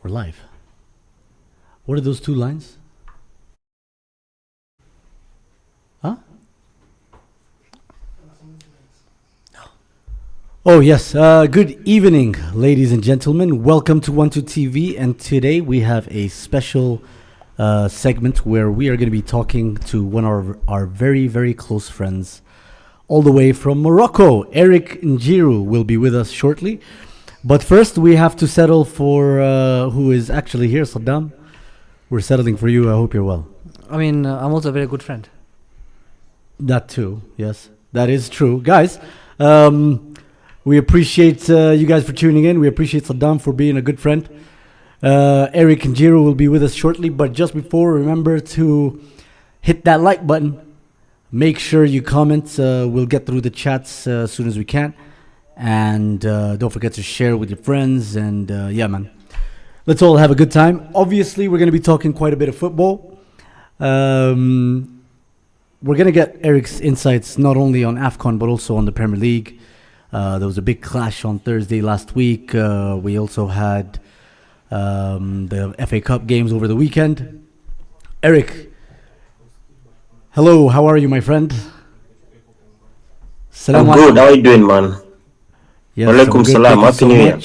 We're live. What are those two lines? Huh? Oh, yes. Good evening, ladies and gentlemen. Welcome to 12 TV. And today we have a special segment where we are going to be talking to one of our very, very close friends all the way from Morocco. Eric Njiru will be with us shortly. But first, we have to settle for who is actually here, Saddam. We're settling for you. I hope you're well. I mean, I'm also a very good friend. That too, yes. That is true. Guys, we appreciate you guys for tuning in. We appreciate Saddam for being a good friend. Eric Njiru will be with us shortly. But just before, remember to hit that like button. Make sure you comment. We'll get through the chats as soon as we can. And don't forget to share with your friends. And yeah, man, let's all have a good time. Obviously, we're going to be talking quite a bit of football. We're going to get Eric's insights not only on AFCON, but also on the Premier League. There was a big clash on Thursday last week. We also had the FA Cup games over the weekend. Eric, hello, how are you, my friend? I'm good. How are you doing, man? Yes, Walaikum salam. Happy New Year.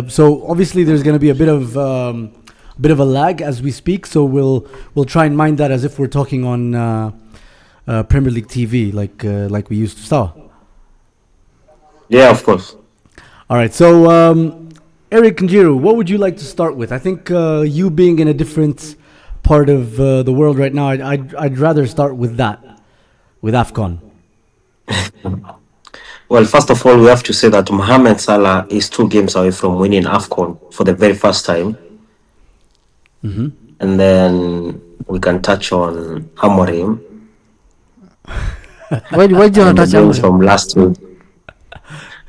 So obviously there's going to be a bit of a lag as we speak. So we'll try and mind that as if we're talking on Premier League TV, like we used to. So. Yeah, of course. All right. So Eric Njiru, what would you like to start with? I think you being in a different part of the world right now, I'd rather start with that, with AFCON. Well, first of all, we have to say that Mohamed Salah is 2 games away from winning AFCON for the very first time. Mm-hmm. And then we can touch on Amorim. Why do you want to touch Amorim? From last week.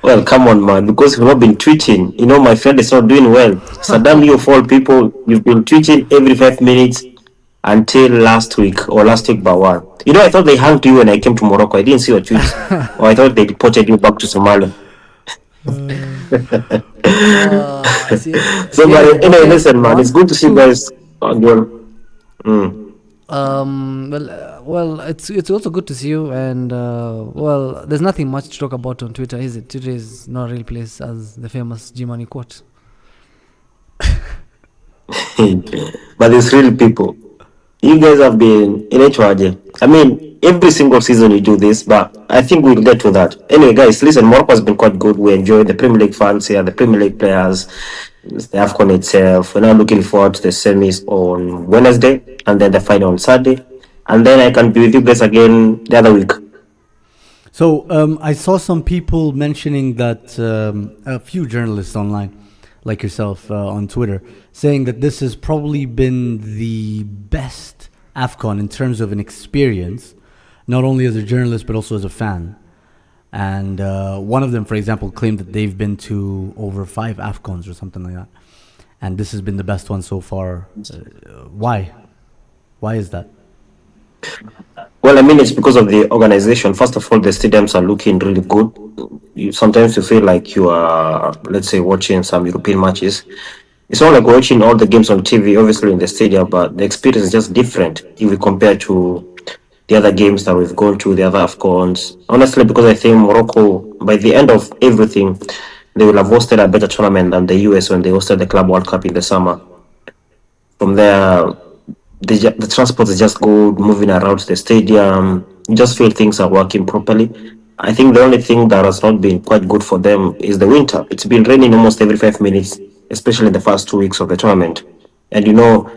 Well, come on, man, because you've not been tweeting. You know, my friend is not doing well. Saddam, you of all people, you've been tweeting every 5 minutes until last week by one. You know, I thought they hanged you when I came to Morocco. I didn't see your tweets. Or I thought they deported you back to Somalia. So, but anyway, listen, man, it's good to see you guys again. Well, it's also good to see you, and well, there's nothing much to talk about on Twitter, is it? Twitter is not a real place, as the famous Jimani quote. But it's real people. You guys have been in HYJ. I mean, every single season you do this, but I think we'll get to that. Anyway, guys, listen, Morocco has been quite good. We enjoy the Premier League fans here, the Premier League players, the AFCON itself. We're now looking forward to the semis on Wednesday and then the final on Saturday. And then I can be with you guys again the other week. So I saw some people mentioning that a few journalists online, like yourself on Twitter, saying that this has probably been the best AFCON in terms of an experience, not only as a journalist but also as a fan. And one of them, for example, claimed that they've been to over 5 AFCONs or something like that. And this has been the best one so far. Why? Why is that? Well, I mean, it's because of the organization. First of all, the stadiums are looking really good. Sometimes you feel like you are, let's say, watching some European matches. It's not like watching all the games on TV, obviously in the stadium, but the experience is just different if we compare to the other games that we've gone to, the other AFCONs. Honestly, because I think Morocco, by the end of everything, they will have hosted a better tournament than the US when they hosted the Club World Cup in the summer. From there, the transport is just good, moving around the stadium. You just feel things are working properly. I think the only thing that has not been quite good for them is the winter. It's been raining almost every 5 minutes, especially the first 2 weeks of the tournament. And you know,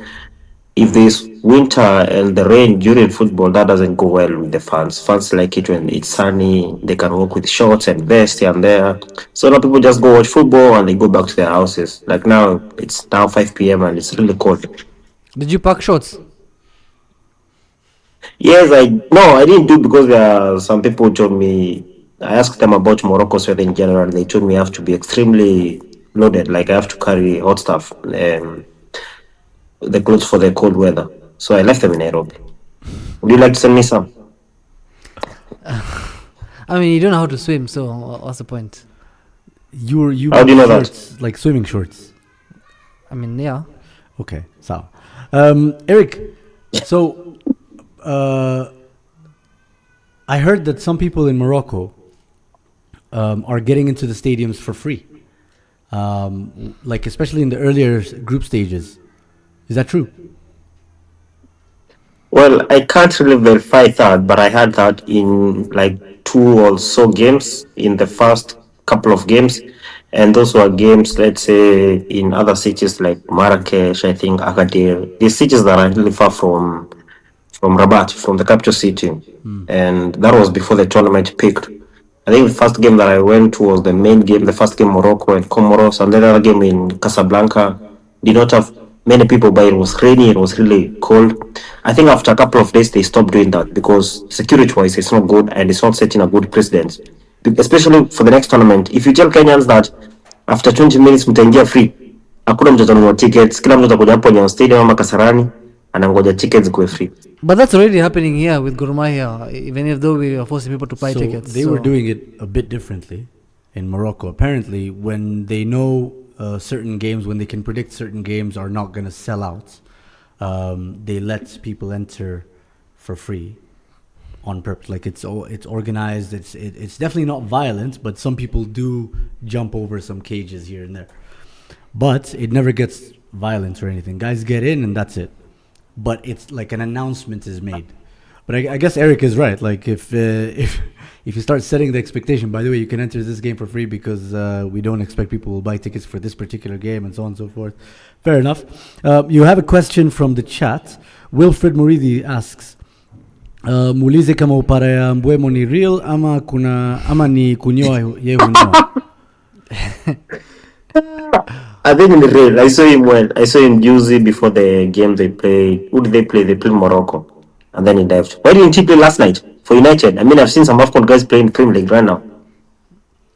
if there's winter and the rain during football, that doesn't go well with the fans. Fans like it when it's sunny, they can walk with shorts and vests here and there. So a lot of people just go watch football and they go back to their houses. Like now, it's now 5 p.m. and it's really cold. Did you pack shorts? Yes, I didn't do because some people told me, I asked them about Morocco's weather in general. They told me I have to be extremely loaded, like I have to carry hot stuff, the clothes for the cold weather. So I left them in Nairobi. Would you like to send me some? I mean, you don't know how to swim, so what's the point? You How do you know shorts, like swimming shorts? I mean, yeah. Okay, so Eric, so I heard that some people in Morocco are getting into the stadiums for free, like especially in the earlier group stages. Is that true? Well, I can't really verify that, but I had that in like two or so games in the first couple of games. And those were games, let's say, in other cities like Marrakesh, I think Agadir, these cities that are really far from Rabat, from the capital city. And that was before the tournament peaked. I think the first game that I went to was the main game, the first game Morocco and Comoros, and then another game in Casablanca. Did not have many people, but it was rainy, it was really cold. I think after a couple of days they stopped doing that because security-wise it's not good and it's not setting a good precedent. Especially for the next tournament. If you tell Kenyans that after 20 minutes mtaingia free, hakuna mtu atanunua tickets, kila mtu atakuja hapo Nyayo Stadium ama Kasarani anangoja tickets kuwe free. But that's already happening here with Gor Mahia, even if though we are forcing people to buy tickets. They were doing it a bit differently in Morocco. Apparently, when they know certain games, when they can predict certain games are not going to sell out, they let people enter for free on purpose. Like it's organized. It's definitely not violent, but some people do jump over some cages here and there. But it never gets violent or anything. Guys get in and that's it. But it's like an announcement is made. But I guess Eric is right. Like if you start setting the expectation, by the way, you can enter this game for free because we don't expect people will buy tickets for this particular game and so on and so forth. Fair enough. You have a question from the chat. Wilfred Muridi asks, muulize kama upara ya mbwemo ni real ama ni kunyoa ye hunyoa. I think in the real, I saw him juicy before the game they played. Who did they play? They played Morocco. And then he dived. Why didn't he play last night for United? I mean, I've seen some AFCON guys playing Premier League right now.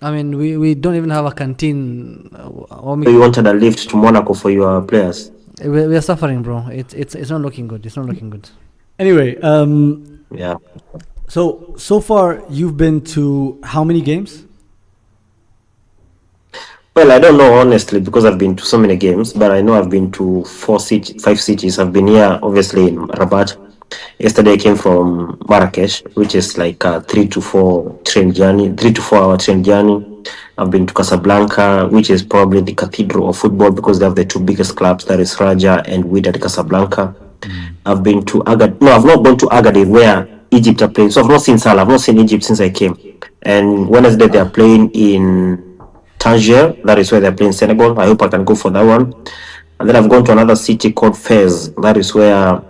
I mean, we don't even have a canteen. So you wanted a lift to Monaco for your players? We are suffering, bro. It's not looking good. It's not looking good. Anyway, yeah. So far you've been to how many games? Well, I don't know honestly because I've been to so many games, but I know I've been to 5 cities. I've been here, obviously, in Rabat. Yesterday I came from Marrakesh, which is like a 3 to 4 hour train journey. I've been to Casablanca, which is probably the cathedral of football because they have the two biggest clubs, that is Raja and Wydad Casablanca. I've been to Agadir. No, I've not gone to Agadir where Egypt are playing. So I've not seen Salah. I've not seen Egypt since I came. And Wednesday they are playing in Tangier, that is where they're playing Senegal. I hope I can go for that one. And then I've gone to another city called Fez. That is where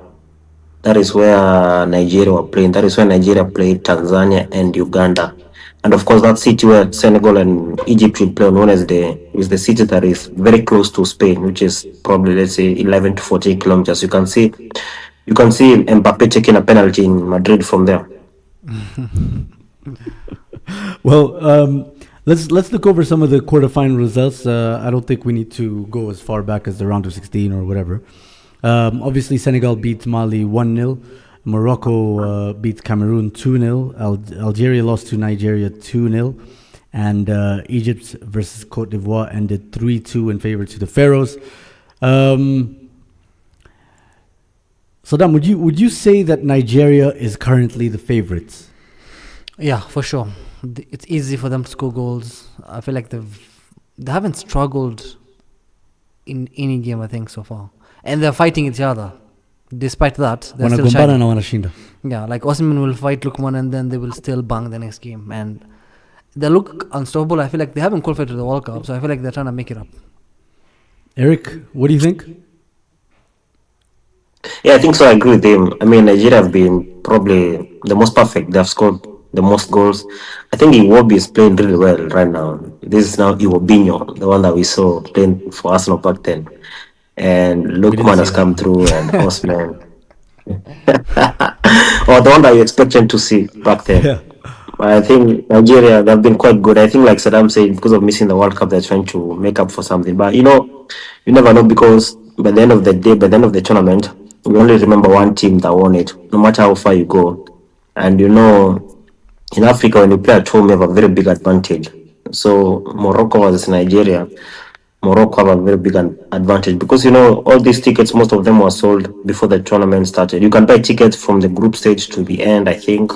Nigeria were playing. That is where Nigeria played Tanzania and Uganda. And of course, that city where Senegal and Egypt will play on Wednesday is the city that is very close to Spain, which is probably, let's say, 11 to 14 kilometers. You can see Mbappe taking a penalty in Madrid from there. Well, let's look over some of the quarterfinal results. I don't think we need to go as far back as the round of 16 or whatever. Obviously, Senegal beat Mali 1-0. Morocco beat Cameroon 2-0. Algeria lost to Nigeria 2-0. And Egypt versus Cote d'Ivoire ended 3-2 in favor to the Pharaohs. Saddam, would you say that Nigeria is currently the favorites? Yeah, for sure. It's easy for them to score goals. I feel like they haven't struggled in any game, I think, so far. And they're fighting each other. Despite that, they're still shining. Yeah, like Osimhen will fight Lukman and then they will still bang the next game. And they look unstoppable. I feel like they haven't qualified to the World Cup, so I feel like they're trying to make it up. Eric, what do you think? Yeah, I think so. I agree with him. I mean, Nigeria have been probably the most perfect. They have scored the most goals. I think Iwobi is playing really well right now. This is now Iwobinho, the one that we saw playing for Arsenal back then. And Lukman has come through and Osman. Or the one that you expected to see back then. Yeah. I think Nigeria, they've been quite good. I think, like Saddam said, because of missing the World Cup, they're trying to make up for something. But, you never know because by the end of the day, by the end of the tournament, we only remember one team that won it, no matter how far you go. And, in Africa, when you play at home, you have a very big advantage. So, Morocco versus Nigeria, Morocco have a very big advantage because all these tickets, most of them were sold before the tournament started. You can buy tickets from the group stage to the end, I think.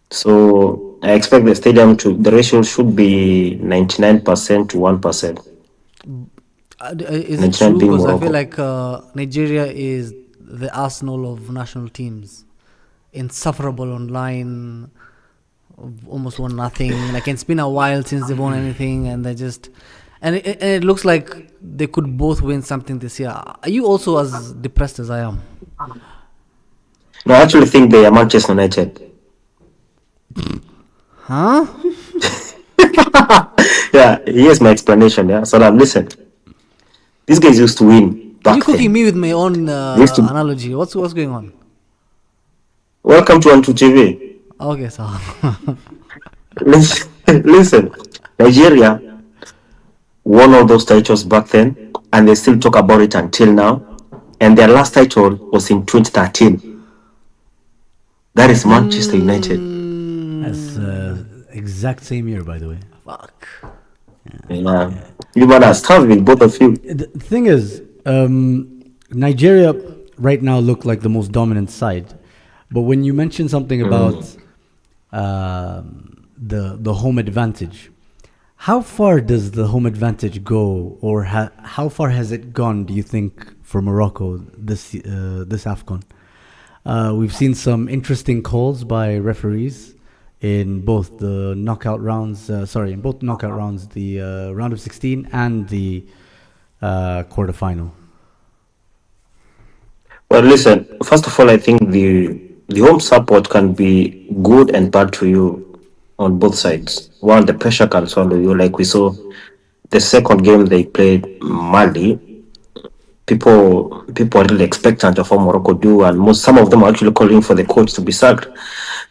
So I expect the ratio should be 99% to 1%. Is it 99 true? being Because I feel Morocco. like Nigeria is the arsenal of national teams. Insufferable online, almost won nothing. Like it's been a while since they've won anything, and it looks like they could both win something this year. Are you also as depressed as I am? No, I actually think they are Manchester United. Huh? Yeah, here's my explanation. Yeah, Saddam, listen. These guys used to win Are you back cooking then. me with my own They used to. analogy? What's going on? Welcome to Antu TV. Okay, so Listen, listen. Nigeria won all those titles back then, and they still talk about it until now. And their last title was in 2013. That is Manchester United. That's exact same year, by the way. fuck. Yeah. You man are starving, both of you. The thing is, Nigeria right now look like the most dominant side, but when you mention something about the home advantage, how far does the home advantage go, or how far has it gone? Do you think for Morocco this AFCON? We've seen some interesting calls by referees in both the knockout rounds. In both knockout rounds, the round of 16 and the quarterfinal. Well, listen. First of all, I think the home support can be good and bad to you on both sides. While the pressure can swallow you, like we saw the second game they played Mali, people are really expectant of what Morocco do, and some of them are actually calling for the coach to be sacked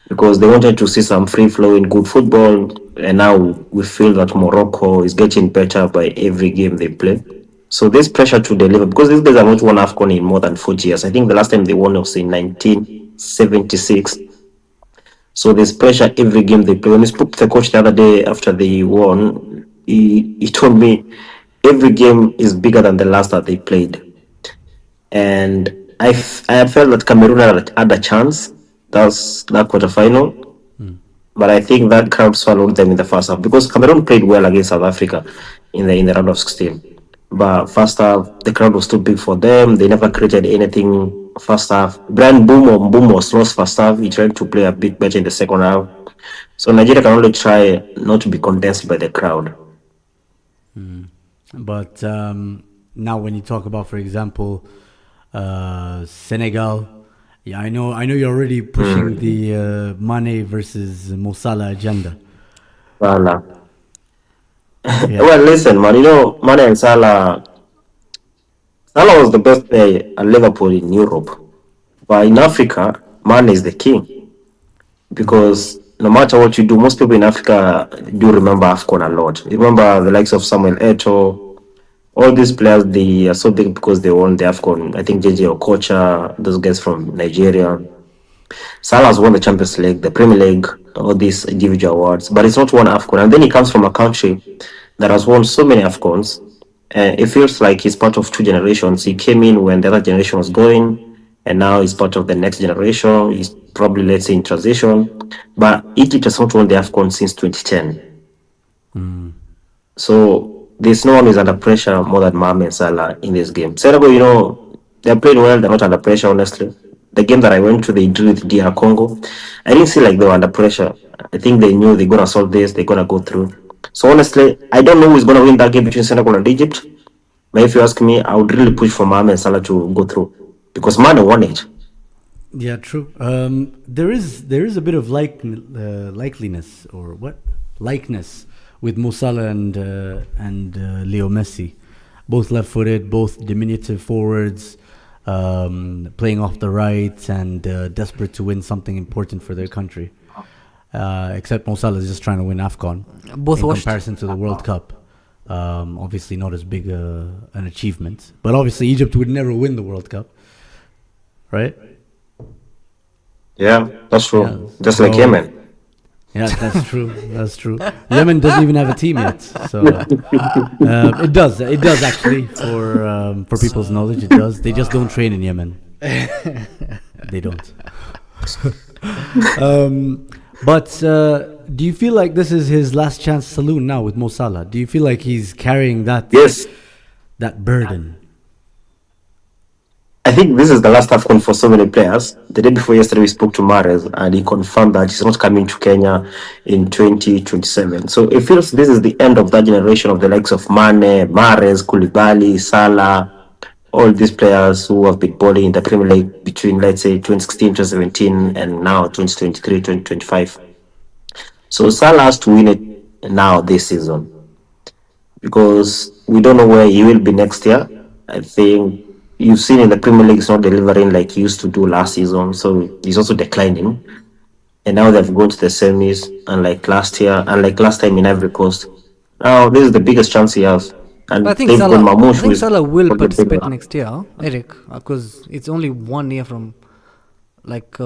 because they wanted to see some free flowing good football. And now we feel that Morocco is getting better by every game they play. So there's pressure to deliver because these guys have not won AFCON in more than 40 years. I think the last time they won was in 1976. So there's pressure every game they play. When I spoke to the coach the other day after they won, he told me every game is bigger than the last that they played. And I felt that Cameroon had a chance. That's that quarterfinal. But I think that crowd swallowed them in the first half because Cameroon played well against South Africa in the round of 16. But first half, the crowd was too big for them. They never created anything first half. Brian Boom was lost first half. He tried to play a bit better in the second half. So Nigeria can only try not to be condensed by the crowd. But now, when you talk about, for example, Senegal, yeah, I know you're already pushing the Mane versus Mo Salah agenda. Voilà. Yeah. Well, listen, man. Mane and Salah was the best player at Liverpool in Europe. But in Africa, Mane is the king. Because no matter what you do, most people in Africa do remember AFCON a lot. You remember the likes of Samuel Eto'o, all these players, they are so big because they won the AFCON. I think JJ Okocha, those guys from Nigeria. Salah's won the Champions League, the Premier League, all these individual awards, but it's not won AFCON. And then he comes from a country that has won so many AFCONs. It feels like he's part of two generations. He came in when the other generation was going, and now he's part of the next generation. He's probably, let's say, in transition. But Egypt has not won the AFCON since 2010. So there's no one who's under pressure more than Mohamed Salah in this game. Senegal, they're playing well. They're not under pressure, honestly. The game that I went to, they drew with DR Congo. I didn't see like they were under pressure. I think they knew they're going to solve this. They're going to go through. So honestly, I don't know who's going to win that game between Senegal and Egypt. But if you ask me, I would really push for Mohamed Salah to go through. Because Mane won it. Yeah, true. There is a bit of likeliness or what likeness with Mo Salah and Leo Messi, both left-footed, both diminutive forwards, playing off the right and desperate to win something important for their country. Except Mo Salah is just trying to win AFCON Both in washed. comparison to the World Cup. Obviously not as big an achievement, but obviously Egypt would never win the World Cup, right? Yeah, that's true. Yeah. Just like So- Yemen. Yeah, that's true. That's true. Yemen doesn't even have a team yet, so it does. It does actually. For people's knowledge, it does. They just don't train in Yemen. They don't. But do you feel like this is his last chance saloon now with Mo Salah? Do you feel like he's carrying Yes, that burden? I think this is the last AFCON for so many players. The day before yesterday, we spoke to Mahrez, and he confirmed that he's not coming to Kenya in 2027. So it feels this is the end of that generation of the likes of Mane, Mahrez, Koulibaly, Salah, all these players who have been balling in the Premier League between, let's say, 2016, 2017, and now 2023, 2025. So Salah has to win it now this season, because we don't know where he will be next year. I think you've seen in the Premier League, he's not delivering like he used to do last season, so he's also declining. And now they've gone to the semis, unlike last year, unlike last time in Ivory Coast. Now this is the biggest chance he has, and But I think they've got Salah. I Mamouche, who think is Salah will for the participate Premier. next year, Eric, because it's only 1 year from, like,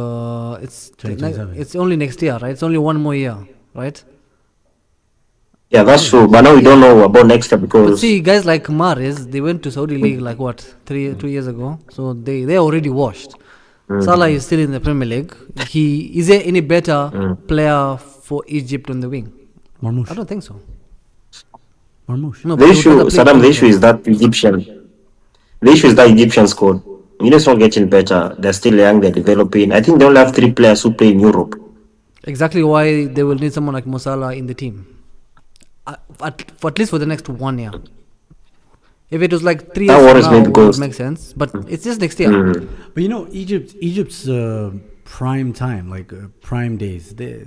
it's 2027. it's only next year, right? It's only 1 more year, right? Yeah, that's true. But now we don't know about next year But because see, guys like Mahrez, they went to Saudi League like what, 2 years ago, so they're already washed. Salah is still in the Premier League. Is there any better player for Egypt on the wing? I Marmoush. don't think so. Marmoush. No, the but issue, they would rather play Saddam, the Egypt. issue is that Egyptian. The issue is that Egyptian squad. You know, it's not getting better. They're still young. They're developing. I think they only have 3 players who play in Europe. Exactly why they will need someone like Mo Salah in the team. For at least for the next 1 year. If it was like 3 That years from worries me now, it would because make sense. But it's just next year. But you know, Egypt's prime time, like prime days, they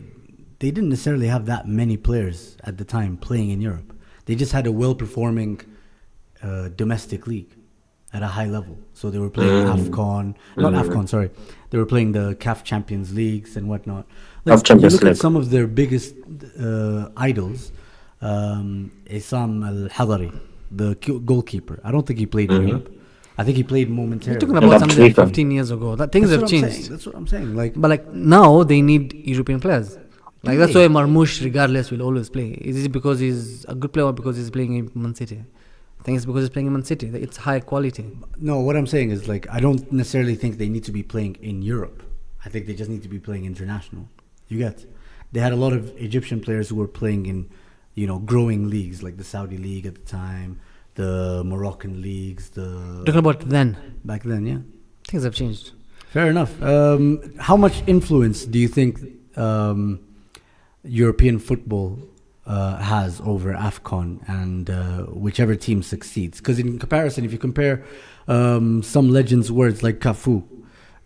didn't necessarily have that many players at the time playing in Europe. They just had a well-performing domestic league at a high level. So they were playing AFCON, not AFCON, sorry. They were playing the CAF Champions Leagues and whatnot. Like, CAF Champions you look League. at some of their biggest idols, Isam Al-Hadari, the goalkeeper. I don't think he played in Europe. I think he played You're momentarily. talking And about that's something like FIFA. 15 years ago. Things have changed. That's what I'm saying. Like, But like now they need European players. Like that's why Marmoush, regardless, will always play. Is it because he's a good player or because he's playing in Man City? I think it's because he's playing in Man City. It's high quality. no, what I'm saying is like I don't necessarily think they need to be playing in Europe. I think they just need to be playing international. You get? They had a lot of Egyptian players who were playing in, growing leagues like the Saudi League at the time, the Moroccan leagues, Talking about then, back then. Yeah, things have changed. fair enough. How much influence do you think European football has over AFCON and whichever team succeeds? Because in comparison, if you compare some legends' words like Cafu,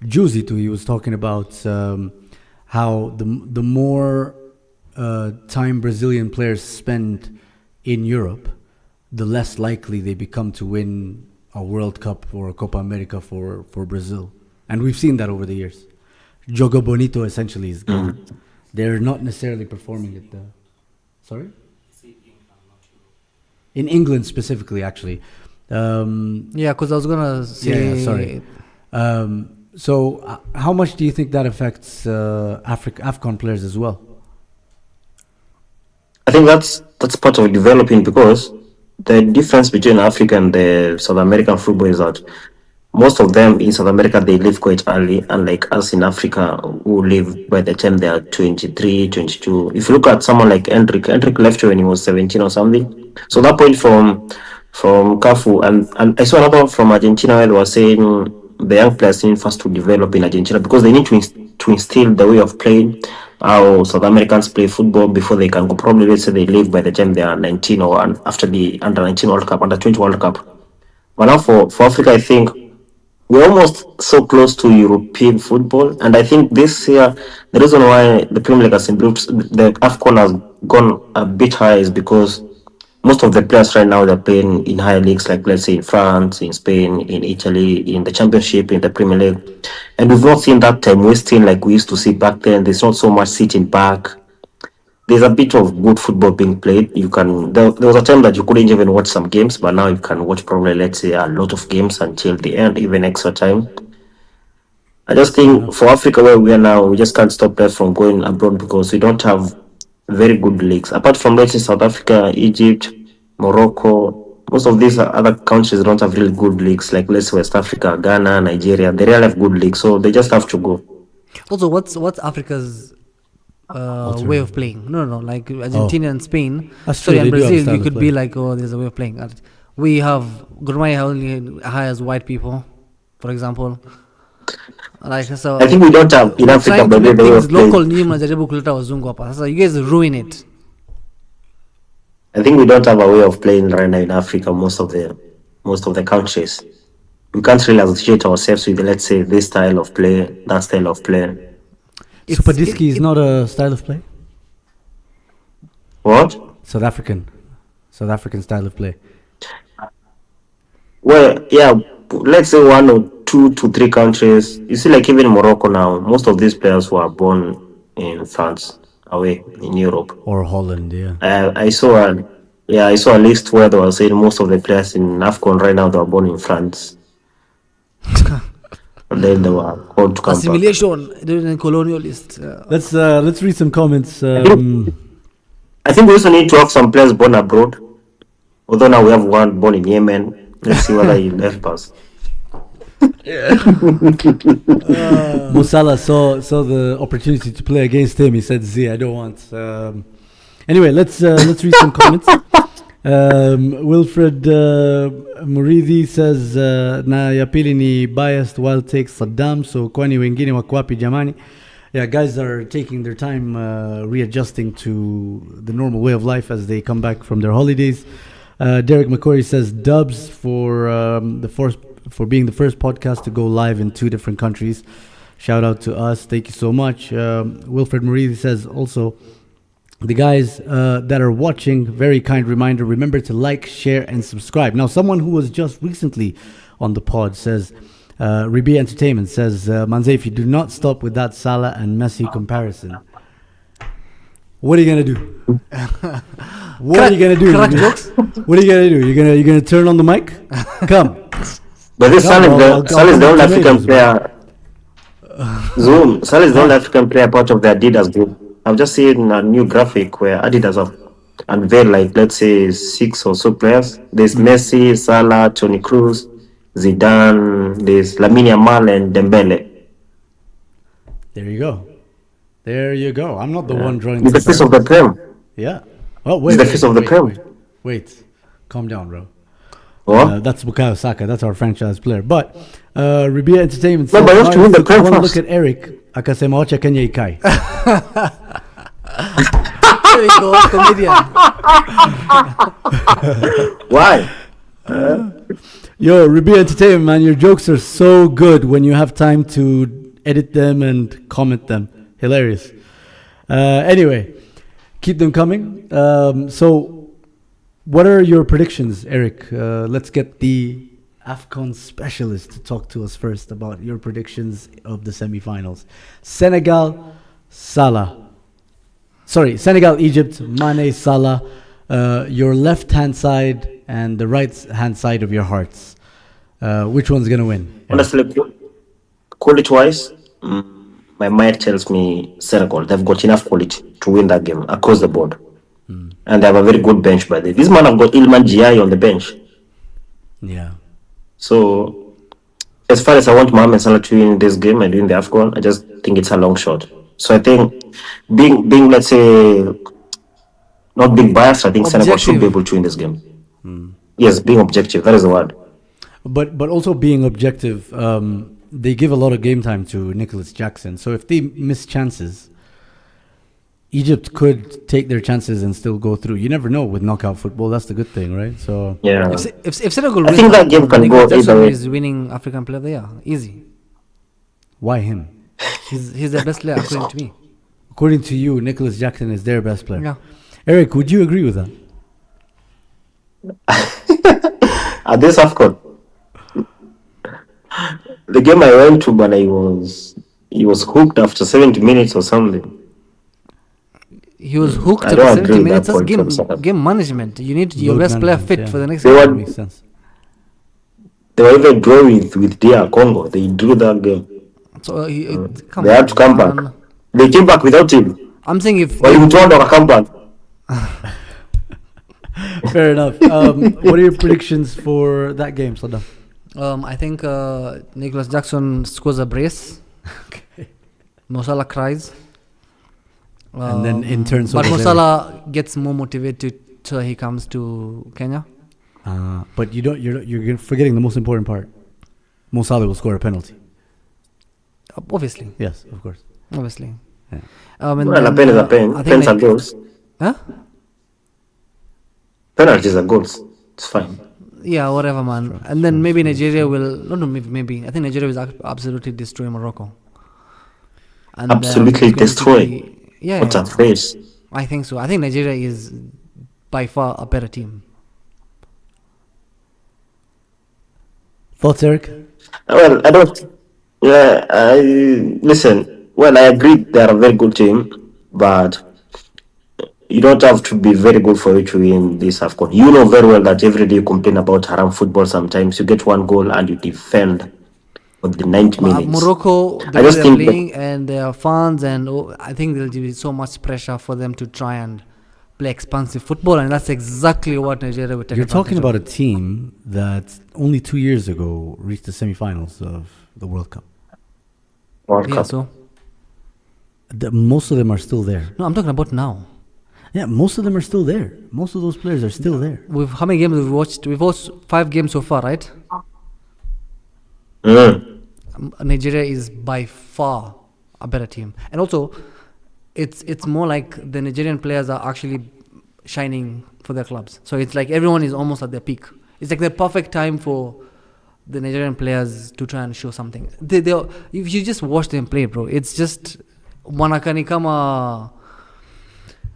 Juzitu, he was talking about how the more time Brazilian players spend in Europe, the less likely they become to win a World Cup or a Copa America for Brazil. And we've seen that over the years. Jogo Bonito essentially is gone. They're not necessarily performing at the... Sorry? In England specifically, actually. Yeah, because I was gonna say. sorry. So how much do you think that affects AFCON players as well? I think that's part of developing, because the difference between Africa and the South American football is that most of them in South America, they leave quite early, unlike us in Africa who leave by the time they are 23, 22. If you look at someone like Hendrik left when he was 17 or something. So that point from Cafu, and I saw another one from Argentina where they were saying the young players need first to develop in Argentina, because they need to instill the way of playing, how South Americans play football before they can go. Probably, let's say they leave by the time they are 19 or after the under 19 World Cup, under 20 World Cup. But now for Africa, I think we're almost so close to European football, and I think this year the reason why the Premier League has improved, the AFCON has gone a bit higher, is because most of the players right now, they're playing in higher leagues, like let's say in France, in Spain, in Italy, in the Championship, in the Premier League, and we've not seen that time wasting like we used to see back then. There's not so much sitting back. There's a bit of good football being played. There was a time that you couldn't even watch some games, but now you can watch probably, let's say, a lot of games until the end, even extra time. I just think for Africa, where we are now, we just can't stop players from going abroad, because we don't have very good leagues. Apart from, let's say, South Africa, Egypt, Morocco, most of these other countries don't have really good leagues. Like, let's say, West Africa, Ghana, Nigeria, they really have good leagues. So they just have to go. Also, what's Africa's way of playing? No, like Argentina and Spain. That's Sorry, true, and they do have a Brazil, style you of could play. be like, oh, there's a way of playing. We have Gurmai only hires white people, for example. Like so, I think we don't have in we're Africa, trying to but make the way things of playing. local. Nyinyi mnajaribu kuleta wazungu hapa. Sasa you guys ruin it. I think we don't have a way of playing right now in Africa. Most of the countries, we can't really associate ourselves with, let's say, this style of play, that style of play. Super Disky is not a style of play. What? South African style of play. Well, yeah, let's say 1 or 2 to 3 countries. You see, like even Morocco now, most of these players were born in France, away in Europe. Or Holland, yeah. I saw a list where they were saying most of the players in AFCON right now they were born in France. And then they were called to come back. Assimilation, during colonialist. Let's read some comments. I think we also need to have some players born abroad. Although now we have one born in Yemen. Let's see whether he'll help us. Mo Salah saw the opportunity to play against him. He said, "Z, I don't want." Anyway, let's read some comments. Wilfred Muridi says, "Na ya pili ni biased while takes Saddam. So kwani wengine wako wapi jamani?" Yeah, guys are taking their time readjusting to the normal way of life as they come back from their holidays. Derek McCory says, "Dubs for for being the first podcast to go live in 2 different countries. Shout out to us. Thank you so much." Wilfred Muridi says also, "The guys that are watching, very kind reminder, remember to like, share, and subscribe." Now, someone who was just recently on the pod says, Ribi Entertainment says, "Manze, if you do not stop with that Salah and Messi comparison, what are you gonna do? What are you gonna do? Crack jokes? What are you gonna do? You're gonna turn on the mic? Come." But this Salah is the only African tomatoes, player. Zuhum, Salah is the only African player part of the Adidas group. I've just seen a new graphic where Adidas have unveiled, like, let's say 6 or so players. There's Messi, Salah, Toni Kroos, Zidane, there's Lamine Yamal and Dembele. There you go. There you go. I'm not the one drawing He's the face of the Prem. Yeah. Oh, wait. He's the face of the Prem. Wait. Calm down, bro. What? That's Bukayo Saka. That's our franchise player. But Ribia Entertainment No, says, but you have to win the Prem one first. look at Eric. Akasema wacha Kenya ikai. There you go, comedian. Why? Yo, Ribia Entertainment, man, your jokes are so good when you have time to edit them and comment them. Hilarious. Anyway, keep them coming. So, what are your predictions, Eric? Let's get the AFCON specialist to talk to us first about your predictions of the semi-finals. Senegal, Egypt, Mane, Salah. Your left-hand side and the right-hand side of your hearts. Which one's going to win? Honestly, quality-wise, my mind tells me Senegal. They've got enough quality to win that game across the board. And they have a very good bench by the way. This man have got Ilman Giai on the bench. Yeah. So, as far as I want Mohamed Salah to win this game and win the AFCON, I just think it's a long shot. So I think being let's say not being biased, I think Senegal should be able to win this game. Yes, being objective, that is the word. But also being objective, they give a lot of game time to Nicholas Jackson. So if they miss chances, Egypt could take their chances and still go through. You never know with knockout football. That's the good thing, right? So yeah, If Senegal I think that game can go either way. is winning African player of the year, easy. why him? He's the best player according to me. According to you, Nicholas Jackson is their best player. Yeah. Eric, would you agree with that? At this AFCON, the game I went to, but he was hooked after 70 minutes or something. He was hooked I after don't 70 agree with minutes. that That's point from Saddam. game management. You need your Load best player management, fit yeah. for the next They game. were- Makes sense. They were even drawing with DR Congo. They drew that game. So They had to come back. They came back without him. I'm saying if walimtoa wakakampa. Fair enough. What are your predictions for that game, Saddam? I think Nicholas Jackson scores a brace. Okay. Mo Salah cries. And then in turn, so but does Mo Eric. Salah gets more motivated till he comes to Kenya. But you're forgetting the most important part. Mo Salah will score a penalty. Obviously. Yes, of course. Obviously. Yeah. And Well, a pen is a pen. I think Pens are like- goals. Huh? Penalties are goals. It's fine. Yeah, whatever, man. And then maybe Nigeria will. No, maybe. I think Nigeria will absolutely destroy Morocco. And Absolutely it's going to destroy. be- yeah, What's yeah. that phrase? I think so. I think Nigeria is by far a better team. Thoughts, Eric? Well, I don't. Yeah, listen. Well, I agree they are a very good team, but you don't have to be very good for you to win this AFCON. You know very well that every day you complain about haram football. Sometimes you get one goal and you defend for the 90 minutes. Morocco, the I way just they're think that- playing and their fans, and I think there'll be so much pressure for them to try and play expansive football, and that's exactly what Nigeria would take. You're talking advantage about a team that only 2 years ago reached the semifinals of the World Cup. World of. Yeah, Cup. so Most of them are still there. no, I'm talking about now. Yeah, most of them are still there. Most of those players are still there. How many games we've watched? We've watched 5 games so far, right? Nigeria is by far a better team, and also it's more like the Nigerian players are actually shining for their clubs. So it's like everyone is almost at their peak. It's like the perfect time for the Nigerian players to try and show something. If you just watch them play, bro, it's just wanakani kama.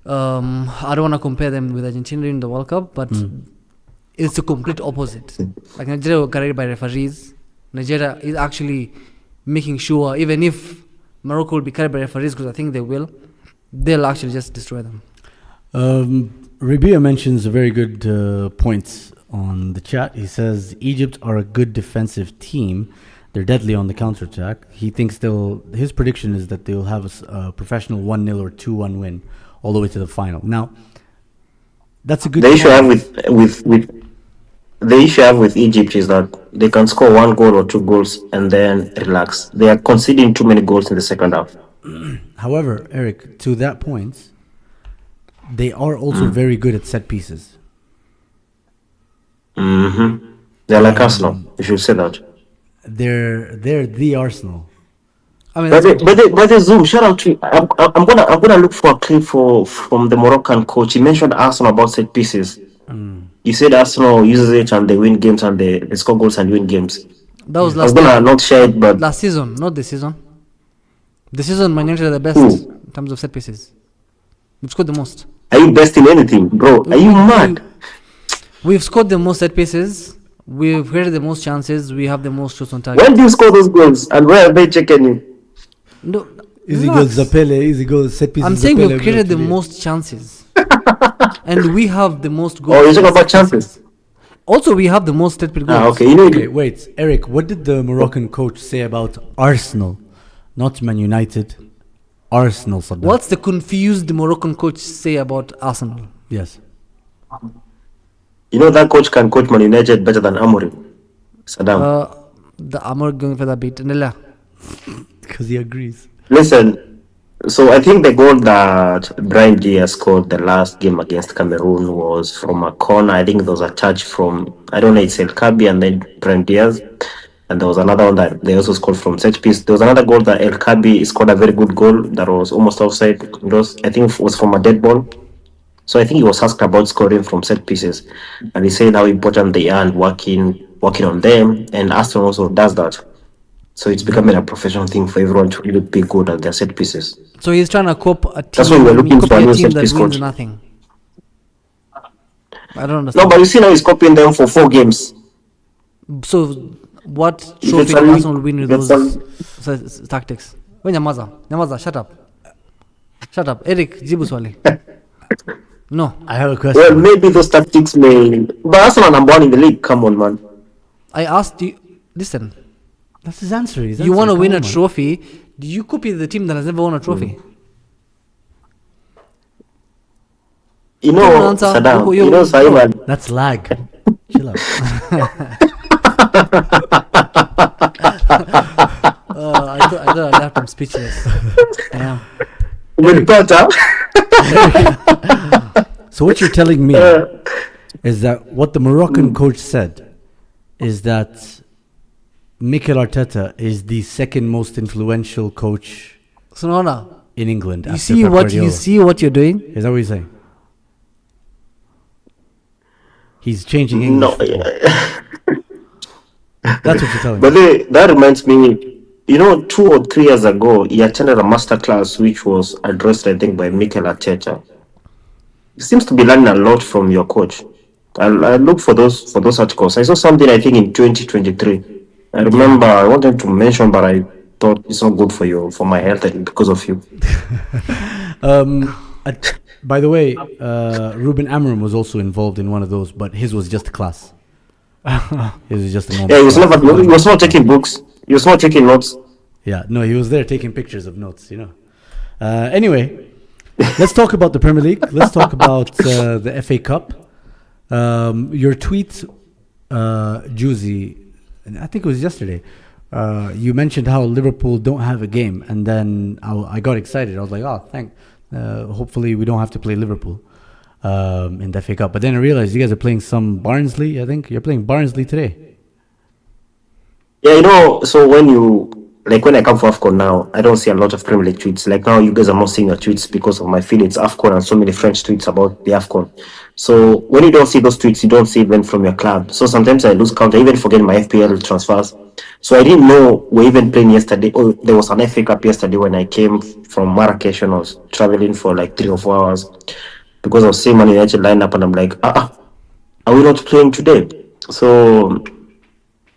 I don't want to compare them with Argentina in the World Cup, but it's the complete opposite. Like Nigeria were carried by referees. Nigeria is actually making sure, even if Morocco will be carried by referees, because I think they will, they'll actually just destroy them. Rabia mentions a very good point on the chat. He says Egypt are a good defensive team. They're deadly on the counterattack. He thinks his prediction is that they'll have a professional 1-0 or 2-1 win all the way to the final. Now, that's a good. The issue I have with Egypt is that they can score 1 goal or 2 goals and then relax. They are conceding too many goals in the second half. However, Eric, to that point, they are also very good at set pieces. They're like Arsenal. You should say that. They're the Arsenal. I mean, By the Zoom, shout out to you. I'm gonna look for a clip from the Moroccan coach. He mentioned Arsenal about set pieces. He said Arsenal uses it and they win games and they score goals and win games. that was I was last gonna year. not share it, but Last season, not this season. This season, Man United are the best Who? in terms of set pieces. We've scored the most. are you best in anything, bro? Are you mad? We've scored the most set pieces. We've created the most chances. We have the most shots on target. When do you score those goals and where are they checking you? No, Easy relax. goals, Zapele. Easy goals, set pieces. I'm saying Zapele, we've created the Zapele. most chances. And we have the most goals. Oh, you're talking from about set pieces. chances? Also, we have the most set piece goals. Okay, you know Okay, wait, Eric. What did the Moroccan coach say about Arsenal, not Man United? Arsenal, Saddam. What's the confused Moroccan coach say about Arsenal? Yes. You know that coach can coach Man United better than Amorim. Saddam. The Amor going for that beat. Nilla. Because he agrees. Listen, so I think the goal that Brian Diaz scored the last game against Cameroon was from a corner. I think there was a touch from, I don't know, it's El Kabi and then Brian Diaz. And there was another one that they also scored from set piece. There was another goal that El Kabi scored a very good goal that was almost offside. I think it was from a dead ball. So I think he was asked about scoring from set pieces. And he said how important they are and working on them. And Aston also does that. So it's becoming a professional thing for everyone to really be good at their set pieces. So he's trying to cope a team. That's why we're looking for a new set that piece wins coach. nothing. I don't understand. No, but you see now he's copying them for 4 games. So what If trophy it's did only- Arsenal win with if it's those tactics? Wait, Nyamaza, shut up. Shut up. Eric, jibu swali. No. I have a question. Well, maybe those tactics may. But Arsenal number 1 in the league. Come on, man. I asked you, listen, That's his answer. you want to win a trophy, do you copy the team that has never won a trophy? You Come on, know, answer. Saddam, You- you know, Saima, That's lag. Chill out. I thought I left him speechless. Damn. with butter. So what you're telling me is that what the Moroccan coach said is that Mikel Arteta is the second most influential coach So no. in England. You after see Pep what Guardiola. you see what you're doing? Is that what you're saying? He's changing English No, football. That's what you're telling but me. that reminds me, you know, 2 or 3 years ago, he attended a masterclass which was addressed, I think, by Mikel Arteta. He seems to be learning a lot from your coach. I look for those articles. I saw something, I think, in 2023. I remember I wanted to mention, but I thought it's not good for my health because of you. By the way, Ruben Amorim was also involved in one of those, but his was just a class. His was just a normal Yeah, class. he was not taking books. He was not taking notes. Yeah, no, he was there taking pictures of notes, you know. Anyway, let's talk about the Premier League. Let's talk about the FA Cup. Your tweet, Juicy, and I think it was yesterday, you mentioned how Liverpool don't have a game, and then I got excited. I was like, oh, hopefully we don't have to play Liverpool in the FA Cup. But then I realized you guys are playing some Barnsley, I think. You're playing Barnsley today. Yeah, you know, so when I come for AFCON now, I don't see a lot of Premier League tweets. Like now, you guys are not seeing your tweets because of my feed. It's AFCON and so many French tweets about the AFCON. So when you don't see those tweets, you don't see them from your club. So sometimes I lose count. I even forget my FPL transfers. So I didn't know we're even playing yesterday. Oh, there was an FA Cup yesterday when I came from Marrakesh and I was traveling for like 3 or 4 hours because I was seeing Man United lineup and I'm like, are we not playing today? So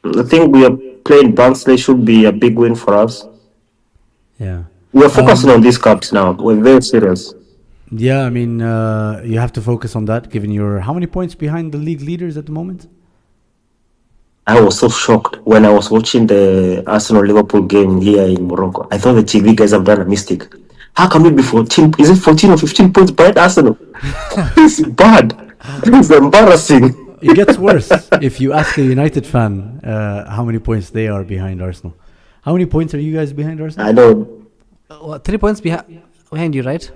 I think we are playing Barnsley should be a big win for us. Yeah. We're focusing on these cups now. We're very serious. Yeah, I mean, you have to focus on that given you're how many points behind the league leaders at the moment? I was so shocked when I was watching the Arsenal-Liverpool game here in Morocco. I thought the TV guys have done a mistake. How can we be 14? Is it 14 or 15 points behind Arsenal? It's bad. It's embarrassing. It gets worse if you ask a United fan how many points they are behind Arsenal. How many points are you guys behind Arsenal? I know. 3 points behind you, right?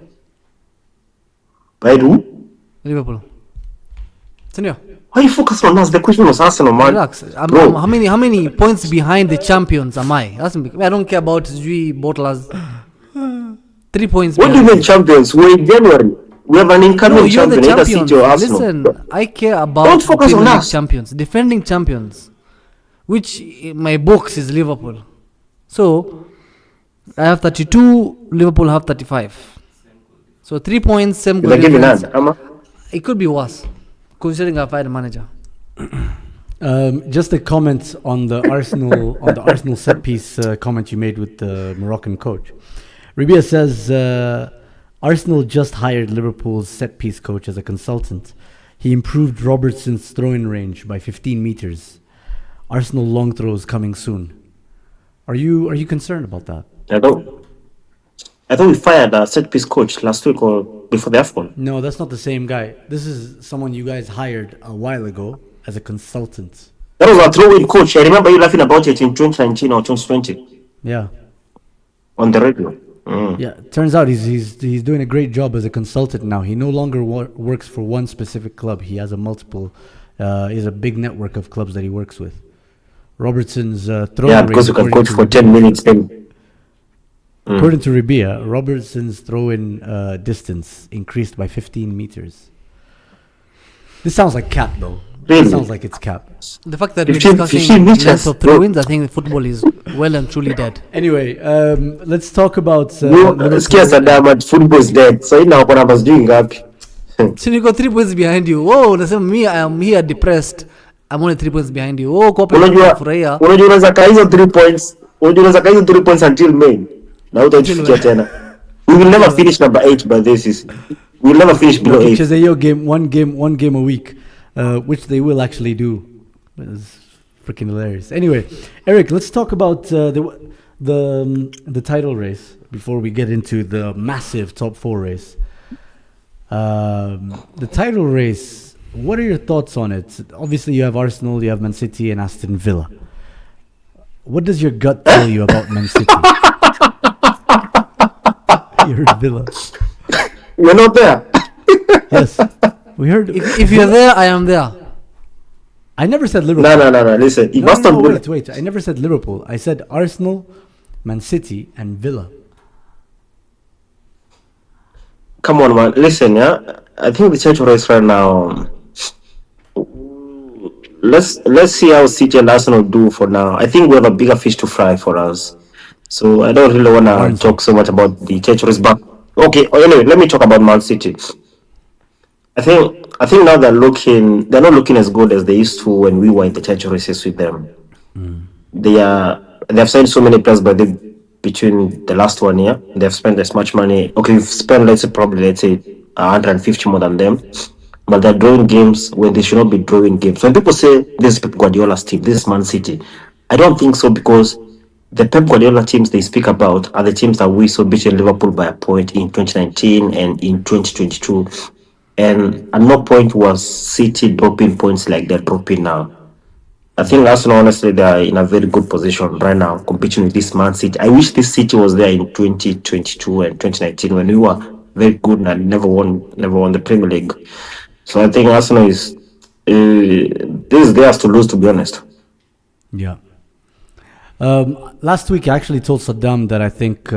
By who? Liverpool. Senor, Why you focus on us? The question was Arsenal, man. relax. Bro. How many points behind the champions am I? I don't care about Zui bottlers. 3 points. What do you behind mean champions? We're in January. We have an incoming No, you're the champion, either champions. City or Arsenal. Listen, I care about Don't focus Premier on League us. champions, defending champions, which in my books is Liverpool. So I have 32. Liverpool have 35. So 3 points, same goal They're giving difference. hand. Ama? It could be worse, considering I fired a manager. Just a comment on the Arsenal set piece comment you made with the Moroccan coach. Ribia says Arsenal just hired Liverpool's set piece coach as a consultant. He improved Robertson's throw-in range by 15 meters. Arsenal long throws coming soon. Are you concerned about that? I thought we fired a set piece coach last week or before the AFCON. No, that's not the same guy. This is someone you guys hired a while ago as a consultant. That was a throw-in coach. I remember you laughing about it in 2019 or 2020 Yeah. on the radio. Mm. Yeah, turns out he's doing a great job as a consultant now. He no longer works for one specific club. He has a big network of clubs that he works with. Robertson's throw-in Yeah, range, because you can according coach to for 10 minutes then. According to Ribia, Robertson's throw-in distance increased by 15 meters. This sounds like cap, though. Really? This sounds like it's cap. The fact that we're 15 discussing meters, length of bro. throw-ins, I think football is well and truly dead. Anyway, let's talk about Scarce Saddam, football is dead. So now what I was doing happy. So you got 3 points behind you. Whoa, that's me. I am here depressed. I'm only 3 points behind you. Oh, Unajua unataka hizo 3 points. Unataka hizo 3 points until May. Na utajifikia tena. We will never finish number 8 by this is. We will never finish below 8. Chezeyo one game a week, which they will actually do. It's freaking hilarious. Anyway, Eric, let's talk about the title race before we get into the massive top 4 race. The title race, what are your thoughts on it? Obviously, you have Arsenal, you have Man City, and Aston Villa. What does your gut tell you about Man City? You heard Villa. You're not there. Yes, we heard. If you're there, I am there. I never said Liverpool. No. Listen, No, no, no, wait. I never said Liverpool. I said Arsenal, Man City, and Villa. Come on, man. Listen, yeah. I think the title race right now. Let's see how City and Arsenal do for now. I think we have a bigger fish to fry for us. So I don't really want to talk so much about the title race. But okay, anyway, let me talk about Man City. I think now they're not looking as good as they used to when we were in the title races with them. They have signed so many players, but between the last 1 year, they've spent as much money. Okay, we've spent let's say 150 more than them, but they're drawing games when they should not be drawing games. When people say this is Pep Guardiola's team, this is Man City, I don't think so, because the Pep Guardiola teams they speak about are the teams that we saw beating Liverpool by a point in 2019 and in 2022. And at no point was City dropping points like they're dropping now. I think Arsenal, honestly, they are in a very good position right now, competing with this Man City. I wish this City was there in 2022 and 2019 when we were very good and never won the Premier League. So I think Arsenal is this is theirs to lose, to be honest. Yeah. Last week, I actually told Saddam that I think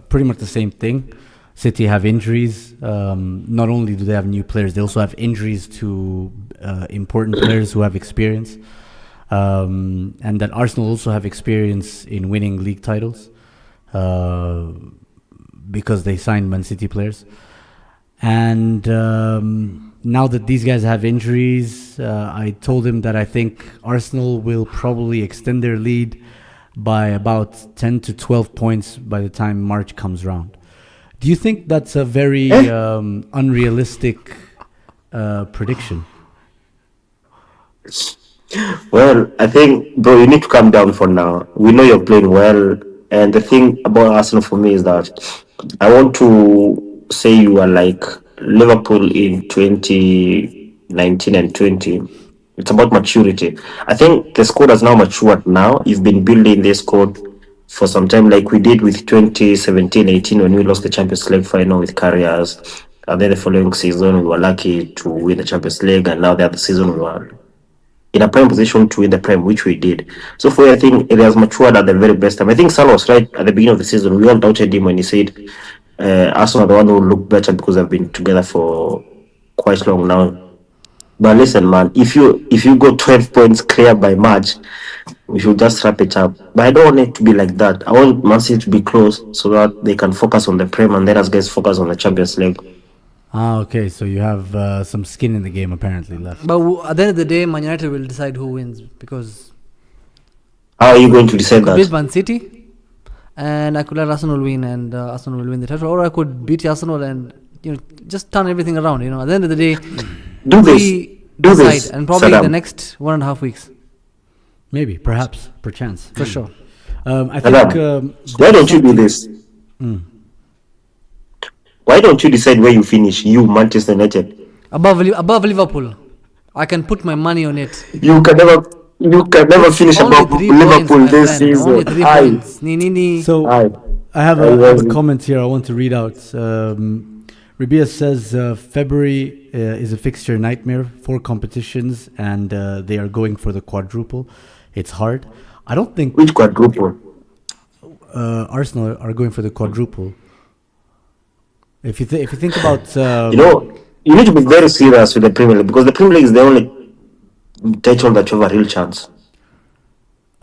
pretty much the same thing. City have injuries. Not only do they have new players, they also have injuries to important players who have experience. And that Arsenal also have experience in winning league titles because they signed Man City players. And now that these guys have injuries, I told him that I think Arsenal will probably extend their lead by about 10 to 12 points by the time March comes around. Do you think that's a very unrealistic prediction? Well, I think, bro, you need to calm down for now. We know you're playing well, and the thing about Arsenal for me is that I want to say you are like Liverpool in 2019 and 20. It's about maturity. I think the squad has now matured now. You've been building this squad for some time, like we did with 2017-18 when we lost the Champions League final with Carriers. And then the following season, we were lucky to win the Champions League, and now the other season we were in a prime position to win the Prem, which we did. So for I think it has matured at the very best time. I think Salah was right at the beginning of the season. We all doubted him when he said Arsenal are the one who look better because they've been together for quite long now. But listen, man, if you go 12 points clear by March, we should just wrap it up. But I don't want it to be like that. I want Man City to be close so that they can focus on the Prem and then us guys focus on the Champions League. Okay, so you have some skin in the game apparently left. But at the end of the day, Man United will decide who wins, because How are you going to decide I could beat that? Man City and I could let Arsenal win, and Arsenal will win the title, or I could beat Arsenal and just turn everything around. At the end of the day, Do this. we Do decide, this, and probably Saddam. the next 1.5 weeks Maybe, perhaps, perchance. for sure. I think. Saddam, why don't you do this? Why don't you decide where you finish? You, Manchester United. Above Liverpool, I can put my money on it. You can never finish Only above 3 Liverpool points, my this friend. Only season. 3 Aye. points. Ni. So Aye. I have a comment here I want to read out. Rabia says February is a fixture nightmare, 4 competitions, and they are going for the quadruple. It's hard. I don't think Which quadruple? Arsenal are going for the quadruple. If you think about You need to be very serious with the Premier League, because the Premier League is the only title that you have a real chance.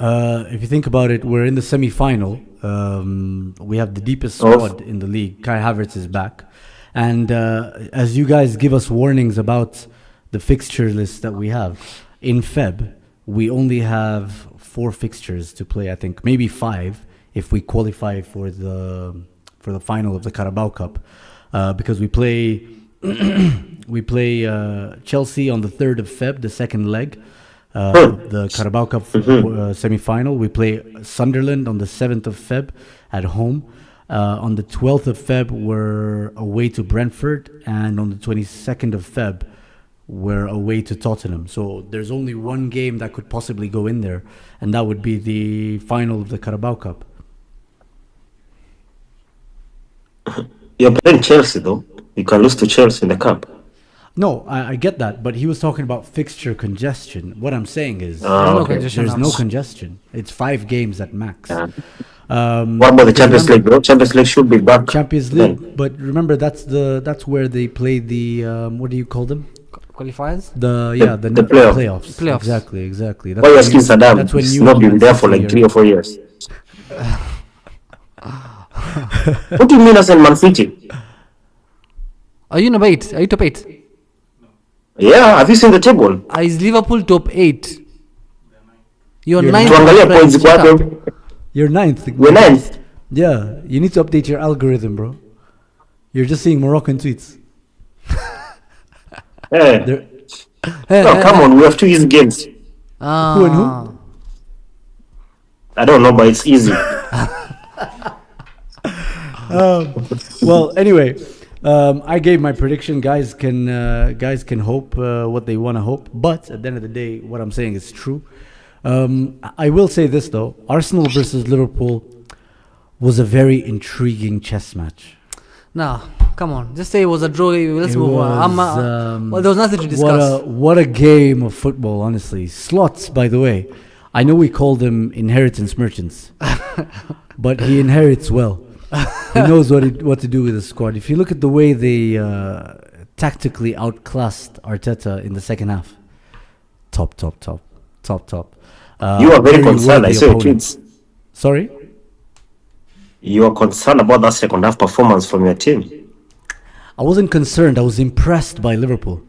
if you think about it, we're in the semi-final. We have the deepest squad in the league. Kai Havertz is back, and as you guys give us warnings about the fixture list that we have in Feb, we only have 4 fixtures to play. I think maybe 5 if we qualify for the final of the Carabao Cup, because we play Chelsea on the 3rd of Feb, the second leg. The Carabao Cup semi-final. We play Sunderland on the 7th of Feb at home. On the 12th of Feb, we're away to Brentford, and on the 22nd of Feb, we're away to Tottenham. So there's only one game that could possibly go in there, and that would be the final of the Carabao Cup. You're playing Chelsea, though. You can lose to Chelsea in the cup. No, I get that, but he was talking about fixture congestion. What I'm saying is, there's no congestion. It's 5 games at max. Yeah. What about the Champions League, bro? Champions League should be back. Champions League, but remember that's where they play the what do you call them? Qualifiers? The Playoffs. Exactly. Why are you asking Saddam? That's when He's you not been there for like 3 or 4 years. What do you mean as in Man City? Are you top 8? Are you top 8? Yeah, have you seen the table? Is Liverpool top 8? You're You're 9th. Tuangalia points kwake. You're 9th. We're 9th. Yeah, you need to update your algorithm, bro. You're just seeing Moroccan tweets. Hey. No, come on, we have 2 easy games. Who and who? I don't know, but it's easy. Well, anyway, I gave my prediction. Guys can hope what they want to hope, but at the end of the day, what I'm saying is true. I will say this though: Arsenal versus Liverpool was a very intriguing chess match. Nah, come on. Just say it was a draw. Let's move on. Well, there was nothing to discuss. What a game of football, honestly. Slots, by the way. I know we called him inheritance merchants, but he inherits well. He knows what to do with the squad. If you look at the way they tactically outclassed Arteta in the second half, top. You are very concerned. I saw your tweets. Sorry? You are concerned about that second half performance from your team. I wasn't concerned. I was impressed by Liverpool.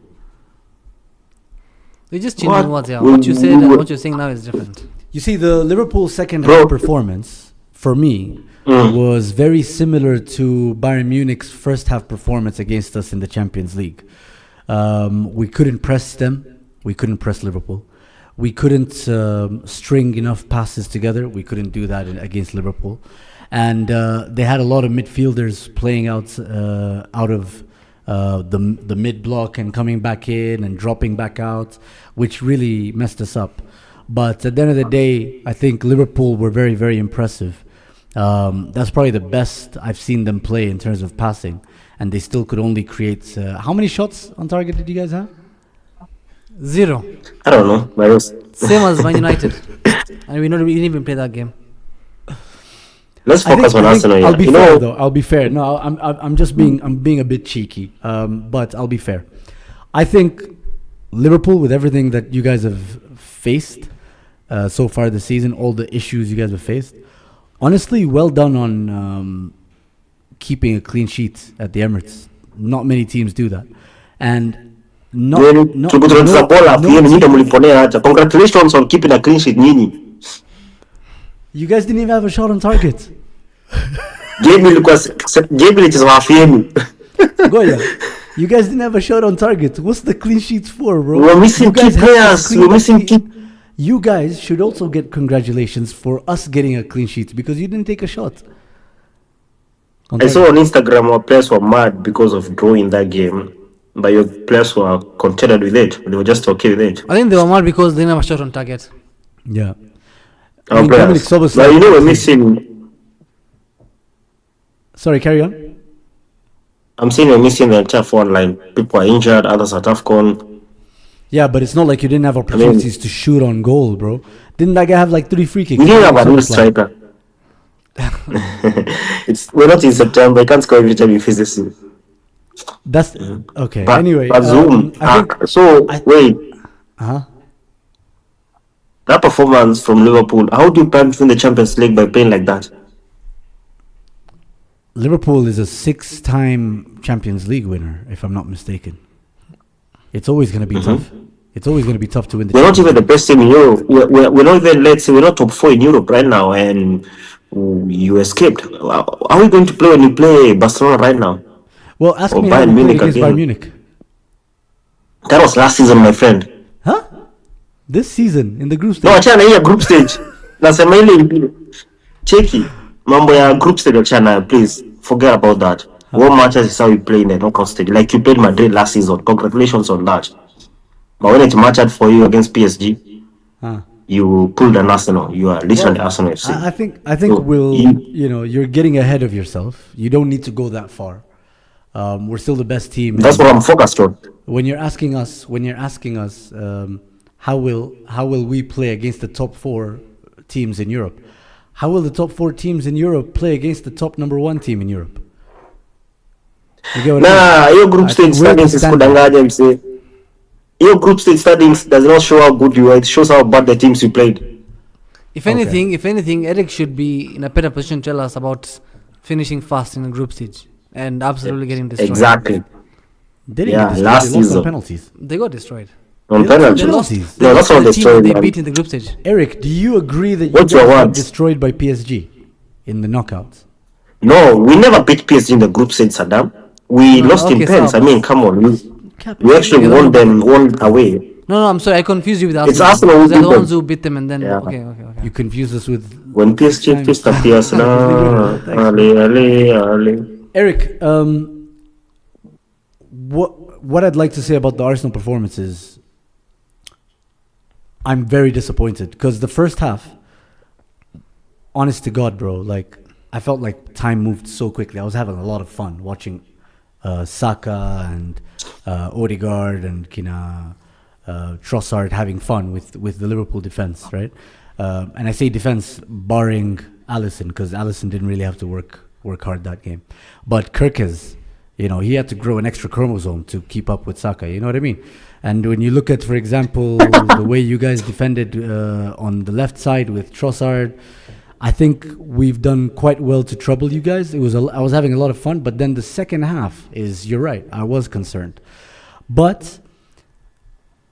We just changing words here. What you said and what you're saying now is different. You see, the Liverpool second half performance, for me, was very similar to Bayern Munich's first half performance against us in the Champions League. We couldn't press them. We couldn't press Liverpool. We couldn't string enough passes together. We couldn't do that against Liverpool. And they had a lot of midfielders playing out of the mid block and coming back in and dropping back out, which really messed us up. But at the end of the day, I think Liverpool were very, very impressive. That's probably the best I've seen them play in terms of passing, and they still could only create. How many shots on target did you guys have? 0. I don't know. Same as Man United, and we didn't even play that game. Let's focus on Arsenal. I'll be fair though. I'll be fair. No, I'm just being a bit cheeky. But I'll be fair. I think Liverpool, with everything that you guys have faced so far this season, all the issues you guys have faced, honestly, well done on keeping a clean sheet at the Emirates. Not many teams do that, and congratulations on keeping a clean sheet, Nini. You guys didn't even have a shot on target. Goya, you guys didn't have a shot on target. What's the clean sheets for, bro? We're missing key players. You guys should also get congratulations for us getting a clean sheet because you didn't take a shot. I saw on Instagram our players were mad because of drawing that game, but your players were contented with it. They were just okay with it. I think they were mad because they didn't have a shot on target. Yeah. But you know we're missing. Sorry, carry on. I'm saying we're missing the entire forward line. People are injured, others are AFCON. Yeah, but it's not like you didn't have opportunities to shoot on goal, bro. Didn't that guy have like 3 free kicks? We didn't have a real striker. We're not in September. I can't score every time you face this. That's okay. But, anyway, but Zuhum. Wait. That performance from Liverpool, how do you plan to win the Champions League by playing like that? Liverpool is a 6-time Champions League winner, if I'm not mistaken. It's always going to be tough. It's always going to be tough to win the Champions League. We're not even the best team in Europe. We're not even, let's say, we're not top 4 in Europe right now, and you escaped. How are we going to play when you play Barcelona right now? Well, ask me how we played against Bayern Munich. That was last season, my friend. Huh? This season in the group stage? No, I can't hear group stage. That's a mainly cheeky. Mambo ya group stage China, please forget about that. What matters is how you play in the knockout stage. Like you played Madrid last season. Congratulations on that. But when it mattered for you against PSG, you pulled an Arsenal. You are literally Arsenal FC. I think so you're getting ahead of yourself. You don't need to go that far. We're still the best team. That's what I'm focused on. When you're asking us, how will we play against the top 4 teams in Europe? How will the top 4 teams in Europe play against the top number 1 team in Europe? Your group stage standings is kudanganya mse. Your group stage standings does not show how good you are. It shows how bad the teams you played. If anything, Eric should be in a better position to tell us about finishing fast in the group stage and absolutely getting destroyed. Exactly. They didn't get destroyed. Last they lost season. on penalties. They got destroyed. On penalties. They that's lost all to the team destroyed. they beat in the group stage. Eric, do you agree that you What's your got words? destroyed by PSG in the knockouts? No, we never beat PSG in the group stage, Saddam. We lost in pens. I mean, come on. We actually won away. No, I'm sorry. I confused you with Arsenal. It's Arsenal who They're beat the them. ones who beat them and then... Yeah. Okay. You confuse us with... When PSG faced Arsenal, Eric, what I'd like to say about the Arsenal performance is I'm very disappointed because the first half, honest to God, bro, like I felt like time moved so quickly. I was having a lot of fun watching Saka and Odegaard and Trossard having fun with the Liverpool defense, right? And I say defense barring Alisson because Alisson didn't really have to work hard that game. But Kirkes, he had to grow an extra chromosome to keep up with Saka. You know what I mean? And when you look at, for example, the way you guys defended on the left side with Trossard, I think we've done quite well to trouble you guys. I was having a lot of fun, but then the second half you're right, I was concerned. But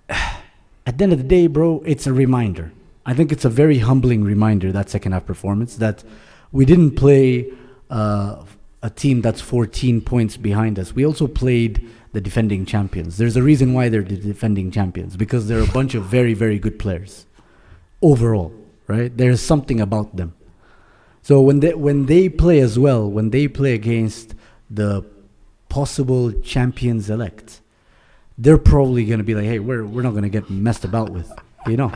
at the end of the day, bro, it's a reminder. I think it's a very humbling reminder, that second half performance, that we didn't play a team that's 14 points behind us. We also played the defending champions. There's a reason why they're the defending champions, because they're a bunch of very, very good players overall, right? There's something about them. So when they play as well, when they play against the possible champions elect, they're probably going to be like, hey, we're not going to get messed about with, we don't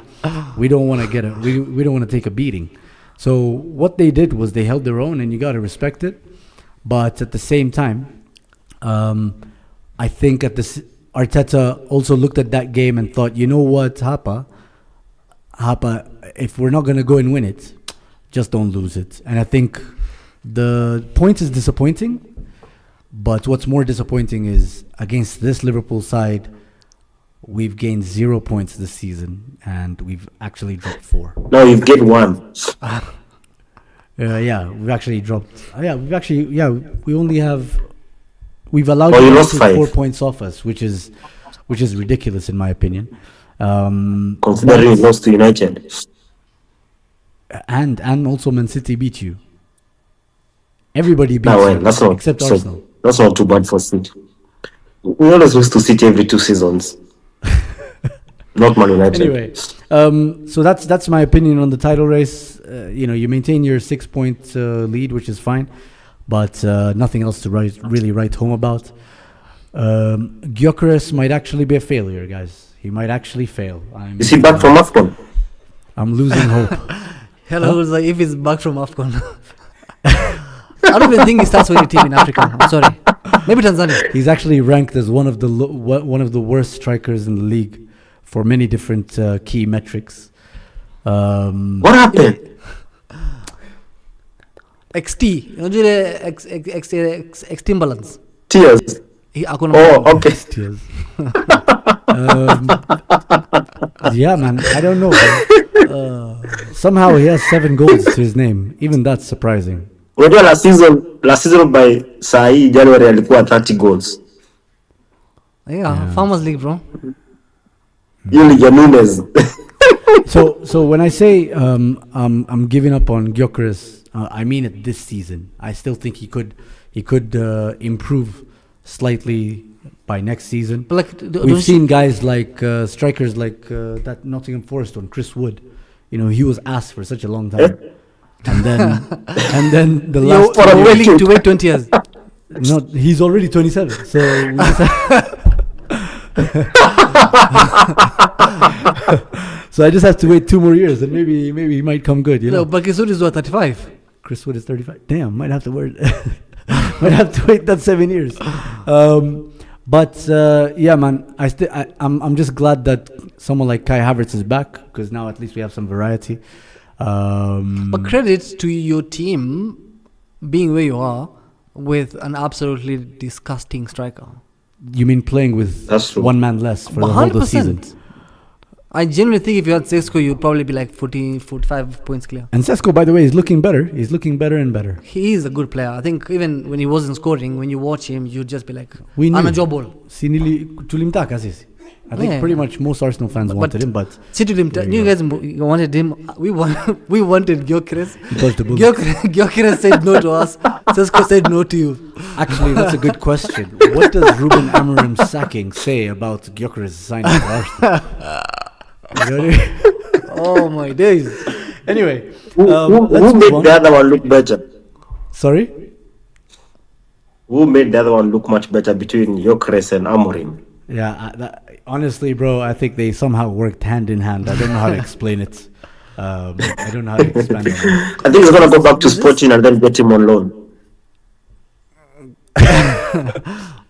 want to we don't want to take a beating. So what they did was they held their own, and you got to respect it. But at the same time, I think Arteta also looked at that game and thought, you know what, Hapa, if we're not going to go and win it, just don't lose it. And I think the point is disappointing, but what's more disappointing is against this Liverpool side, we've gained 0 points this season, and we've actually dropped 4. No, you've gained 1. We've actually dropped. We've allowed you you lost to 5. 4 points off us, which is ridiculous in my opinion. Considering you lost to United. And also Man City beat you. Everybody beat you, except Arsenal. That's not too bad for City. We always lose to City every 2 seasons. Not Man United. Anyway, so that's my opinion on the title race. You maintain your 6-point lead, which is fine, but nothing else to really write home about. Gyökeres might actually be a failure, guys. He might actually fail. Is he back from AFCON? I'm losing hope. Hello, it's like if he's back from AFCON. I don't even think he starts with a team in Africa. I'm sorry. Maybe Tanzania. He's actually ranked as one of the worst strikers in the league for many different key metrics. What happened? XT. XT balance. Tears. Okay. Tears. Yeah, man. I don't know. Somehow he has 7 goals to his name. Even that's surprising. Unajua last season by Sahi January alikuwa 30 goals. Yeah, Farmers League, bro. You Liga Nunes. So when I say I'm giving up on Gyökeres, I mean it this season. I still think he could improve slightly by next season. But like, we've seen guys like strikers like that Nottingham Forest one, Chris Wood. He was asked for such a long time. and then the You're last 2 years. willing to wait 20 years. No, he's already 27. So we just so I just have to wait 2 more years, and maybe he might come good. You know, No, Bakisud is what, 35? Chris Wood is 35. Damn, might have to wait. Might have to wait that 7 years. But yeah, man, I'm just glad that someone like Kai Havertz is back, because now at least we have some variety. But credit to your team being where you are with an absolutely disgusting striker. You mean playing with That's true. one man less for the whole of the season? I genuinely think if you had Sesko, you'd probably be like 40, 45 points clear. And Sesko, by the way, is looking better. He's looking better and better. He is a good player. I think even when he wasn't scoring, when you watch him, you'd just be like, We knew. unajobol. Tulimtaka sisi. I think Yeah. pretty much most Arsenal fans wanted him, but You guys wanted him. We wanted Gyökeres. because the bull- Gyökeres said no to us. Sesko said no to you. Actually, that's a good question. What does Ruben Amorim's sacking say about Gyökeres signing for Arsenal? You know what I mean? Oh my days. Anyway, Who let's move made on. the other one look better? Sorry? Who made the other one look much better between Gyökeres and Amorim? Yeah, honestly, bro, I think they somehow worked hand in hand. I don't know how to explain it. I don't know how to expand on it. I think he's gonna go back to Sporting and then get him on loan.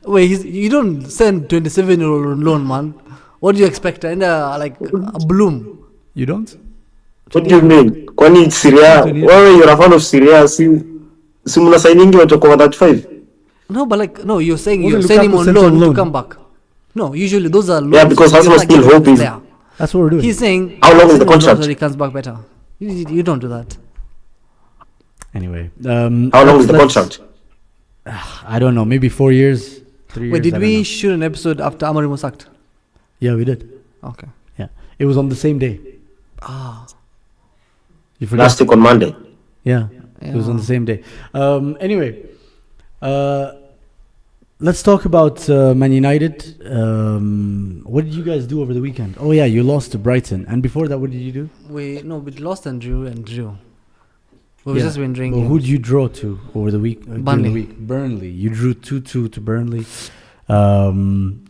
Wait, you don't send 27-year-old on loan, man. What do you expect? And like a bloom. You don't? What do you mean? Kwani Syria? Wewe you're a fan of Syria? Si muna signing watu kwa 35? No, but like, no, you're saying Wasn't you send him Lukaku on sent on loan to loan? come back. No, usually those are loans. Yeah, because You're Arsenal not still giving hope the is- player. That's what we're doing. He's saying, How long is the send him on loan contract? so he comes back better. You don't do that. Anyway. How long is the let's- contract? I don't know. Maybe 4 years, 3 years. Wait, did I don't we know. shoot an episode after Amorim was sacked? Yeah, we did. Okay. Yeah. It was on the same day. Ah. You forgot? Last week on Monday. Yeah. It was on the same day. Anyway. Let's talk about Man United. What did you guys do over the weekend? Oh yeah, you lost to Brighton. And before that, what did you do? We lost and drew. We've Yeah. just been Well, drinking. who did you draw to over the week? during Burnley. the week? Burnley. You drew 2-2 to Burnley.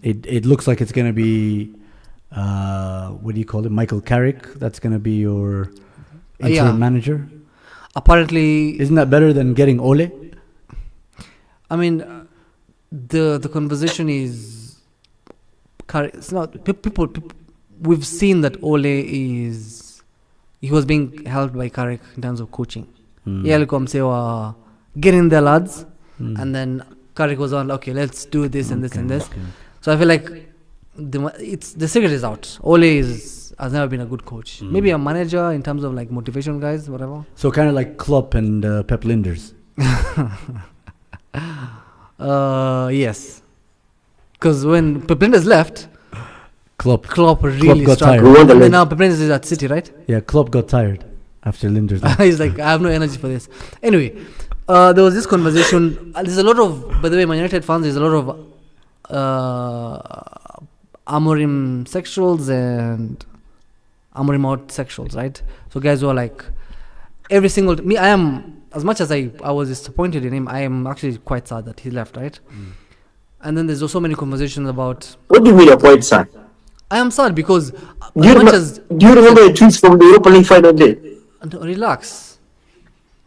It looks like it's gonna be what do you call it? Michael Carrick. That's gonna be your interim Yeah. manager. Apparently, Isn't that better than getting Ole? I mean, the conversation is. It's not people. We've seen that he was being helped by Carrick in terms of coaching. Yeah, like msewa, get in there, lads, and then Carrick was on. Okay, let's do this and this and this. Okay. So I feel like the secret is out. Ole has never been a good coach. Maybe a manager in terms of like motivation guys, whatever. So kind of like Klopp and Pep Linders. Yes. Because when Pep Linders left, Klopp really got struggled. tired. We won the And then league. now Pep Linders is at City, right? Yeah, Klopp got tired after Linders. left. He's like, I have no energy for this. Anyway, there was this conversation. There's a lot of, by the way, Man United fans, there's a lot of Amorim sexuals and Amorim out sexuals, right? So guys who are like, every single, me, I am, as much as I was disappointed in him, I am actually quite sad that he left, right? And then there's also many conversations about, What do you mean you're quite sad? I am sad because Do as you, much as, do you remember the tweets from the Europa League final day? relax.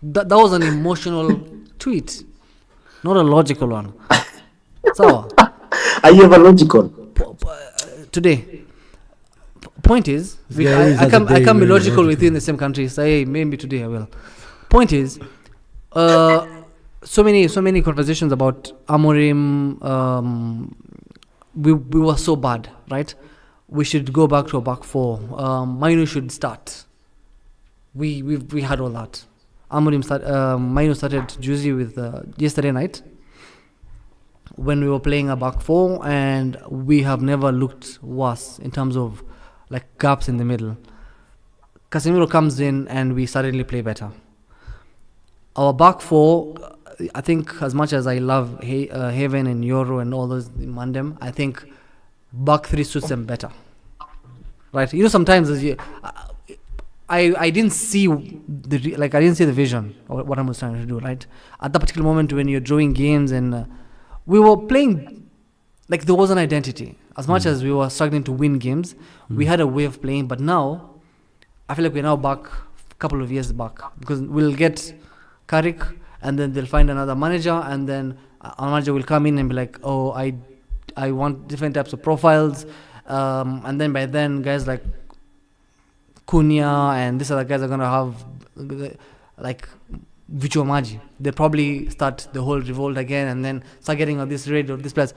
That was an emotional tweet, not a logical one. So, Are you ever logical? today, point is, Yeah, always I has a can't day be where logical you're with you in the same country. Say, maybe today I will. Point is, so many conversations about Amorim. We were so bad, right? We should go back to a back four. Mino should start. We had all that. Amorim Mino started juicy with yesterday night when we were playing a back four, and we have never looked worse in terms of like gaps in the middle. Casemiro comes in and we suddenly play better. Our back four, I think, as much as I love Haven and Euro and all those Mandem, I think back three suits them better. Right? You know, sometimes I didn't see like I didn't see the vision of what I was trying to do. Right at that particular moment when you're drawing games and we were playing, like there was an identity. As much as we were struggling to win games, we had a way of playing. But now, I feel like we're now back a couple of years back because we'll get Carrick and then they'll find another manager and then a manager will come in and be like, oh, I want different types of profiles. And then by then, guys like Cunha and these other guys are going to have like Vichua Maji. They'll probably start the whole revolt again and then start getting on this raid or this place.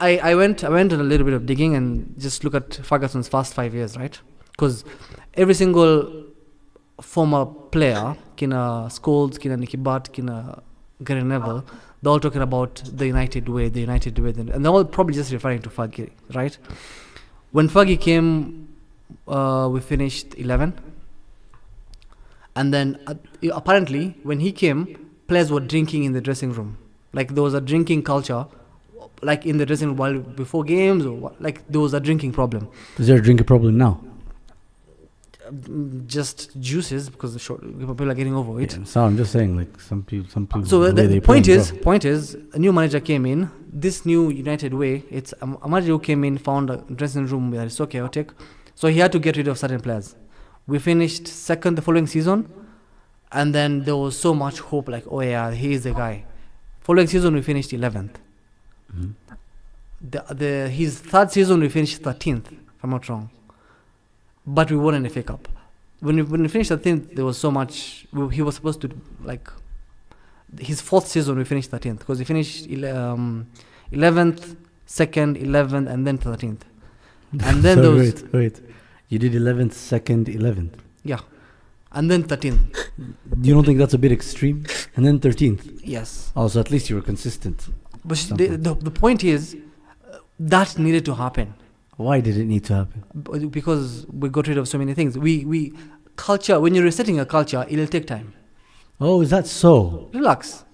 I went on a little bit of digging and just look at Ferguson's first 5 years, right? Because every single former player, kina Scholes, kina Nicky Butt, kina Gary Neville, they're all talking about the United way, and they're all probably just referring to Fergie, right? When Fergie came, we finished 11, and then apparently when he came, players were drinking in the dressing room. Like there was a drinking culture, like in the dressing room while before games, or like there was a drinking problem. Is there a drinking problem now? Just juices because people are getting over it. Yeah, so I'm just saying, like some people. So the point is, a new manager came in. This new United way, it's a manager who came in, found a dressing room that is so chaotic, so he had to get rid of certain players. We finished second the following season, and then there was so much hope, like, oh yeah, he is the guy. Following season we finished 11th. His third season we finished 13th, if I'm not wrong. But we won an FA Cup. When we finished 13th, there was so much. He was supposed to, like, his fourth season we finished 13th because he finished 11th, 2nd, 11th, and then 13th. And then there was wait. You did 11th, 2nd, 11th. Yeah, and then 13th. You don't think that's a bit extreme? And then 13th. Yes. Also, at least you were consistent. But the point is, that needed to happen. Why did it need to happen? Because we got rid of so many things. We culture. When you're resetting a culture, it'll take time. Oh, is that so? Relax.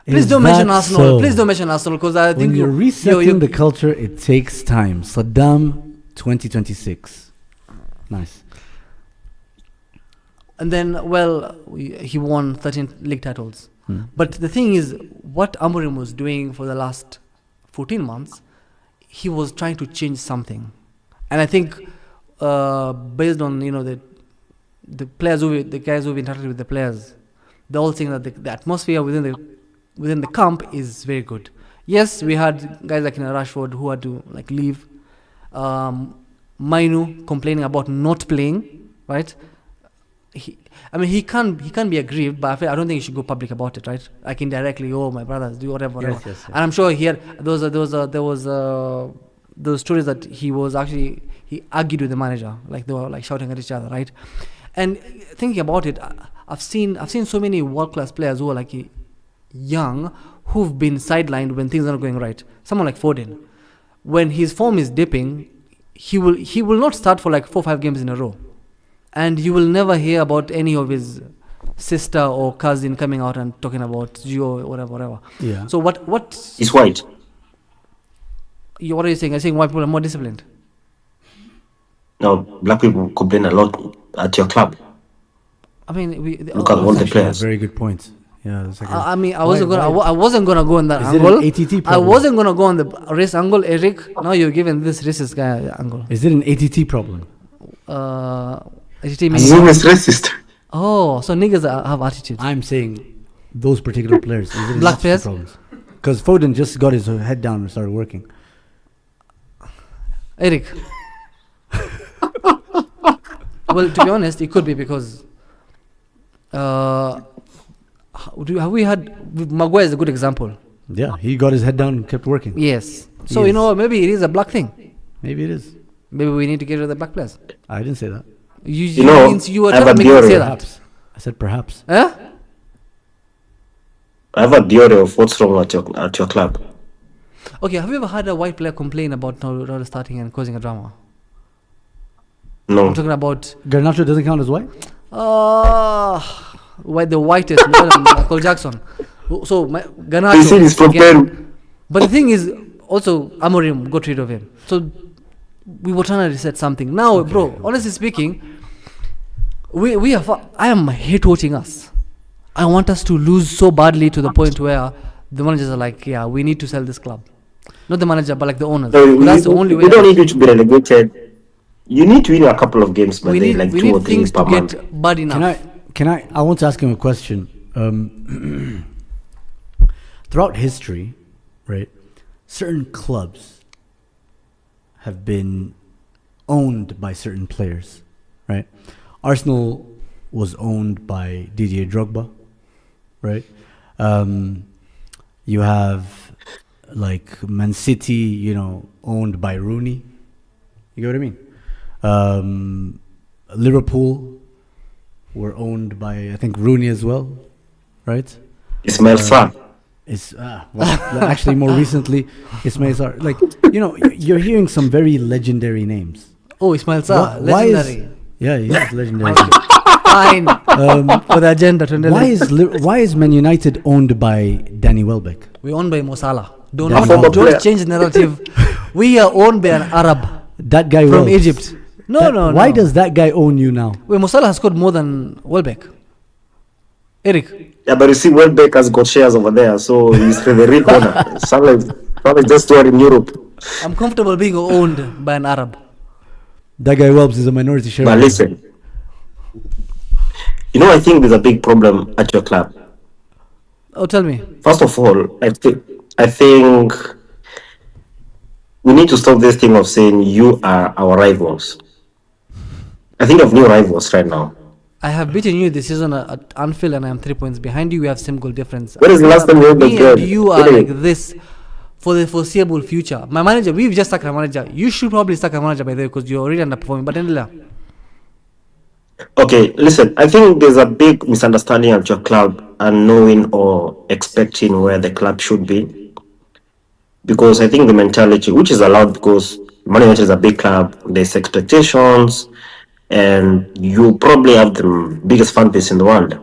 Please don't mention Arsenal. So? Please don't mention Arsenal because I think when you're resetting the culture, it takes time. Saddam, 2026. Nice. And then, well, he won 13 league titles. But the thing is, what Amorim was doing for the last 14 months, he was trying to change something. And I think based on, the players the guys who've interacted with the players, they're all saying that the atmosphere within the camp is very good. Yes, we had guys like Rashford who had to leave. Mainu complaining about not playing, right? He can be aggrieved, but I don't think he should go public about it, right? Like indirectly, oh my brothers, do whatever. Yes. And I'm sure there was those stories that he argued with the manager, like they were shouting at each other, right? And thinking about it, I've seen so many world class players who are young who've been sidelined when things are not going right. Someone like Foden, when his form is dipping, he will not start for 4 or 5 games in a row. And you will never hear about any of his sister or cousin coming out and talking about Gio or whatever. Yeah. So what? He's white. What are you saying? I'm saying white people are more disciplined. No, black people complain a lot at your club. I mean, look at all the players. Very good point. Yeah. I wasn't gonna go on that Is angle. It an ATT problem? I wasn't gonna go on the race angle, Eric. Now you're giving this racist guy angle. Is it an ATT problem? ATT means racist. Oh, so niggas have attitude. I'm saying those particular players. Black players? Because Foden just got his head down and started working. Eric. Well, to be honest, it could be because have we had Maguire is a good example. Yeah, he got his head down and kept working. Yes. So maybe it is a black thing. Maybe it is. Maybe we need to get rid of the black players. I didn't say that. You were trying to make me say that. I said perhaps. Huh? I have a theory of what's wrong at your club. Okay, have you ever had a white player complain about not starting and causing a drama? No. I'm talking about Garnacho doesn't count as white? The whitest, Michael Jackson. So Garnacho is from Peru. But the thing is, also Amorim got rid of him. So we were trying to reset something. Now, bro, honestly speaking, I am hate watching us. I want us to lose so badly to the point where the managers are like, yeah, we need to sell this club. Not the manager, but like the owners. So That's the only way. we don't need you to be relegated. You need to win a couple of games, but we they need, like we 2 need or 3 things per to month. get bad enough. I want to ask him a question. Throughout history, right, certain clubs have been owned by certain players, right? Arsenal was owned by Didier Drogba, right? You have like Man City, owned by Rooney. You get what I mean? Liverpool were owned by, I think, Rooney as well, right? Ismail Sarr. Actually, more recently, Ismail Sarr. Like, you're hearing some very legendary names. Oh, Ismail Sarr, legendary. He's legendary. Fine. For the agenda. Why is Man United owned by Danny Welbeck? We're owned by Mo Salah. Don't player. change the narrative. We are owned by an Arab That guy from Welbeck. Egypt. No. Why does that guy own you now? Wait, Mo Salah has scored more than Welbeck. Eric. Yeah, but you see, Welbeck has got shares over there, so he's the real owner. Salah is just there in Europe. I'm comfortable being owned by an Arab. That guy Welbs is a minority shareholder. But listen, I think there's a big problem at your club. Oh, tell me. First of all, I think we need to stop this thing of saying you are our rivals. I think of new rivals right now. I have beaten you this season at Anfield and I am 3 points behind you. We have same goal difference. When is the last time you had the Me game? and you are like this for the foreseeable future. My manager, we've just stuck a manager. You should probably stuck a manager by the way because you're already underperforming. But anyway. Okay, listen, I think there's a big misunderstanding of your club and knowing or expecting where the club should be. Because I think the mentality, which is allowed because Man United is a big club, there's expectations, and you probably have the biggest fan base in the world.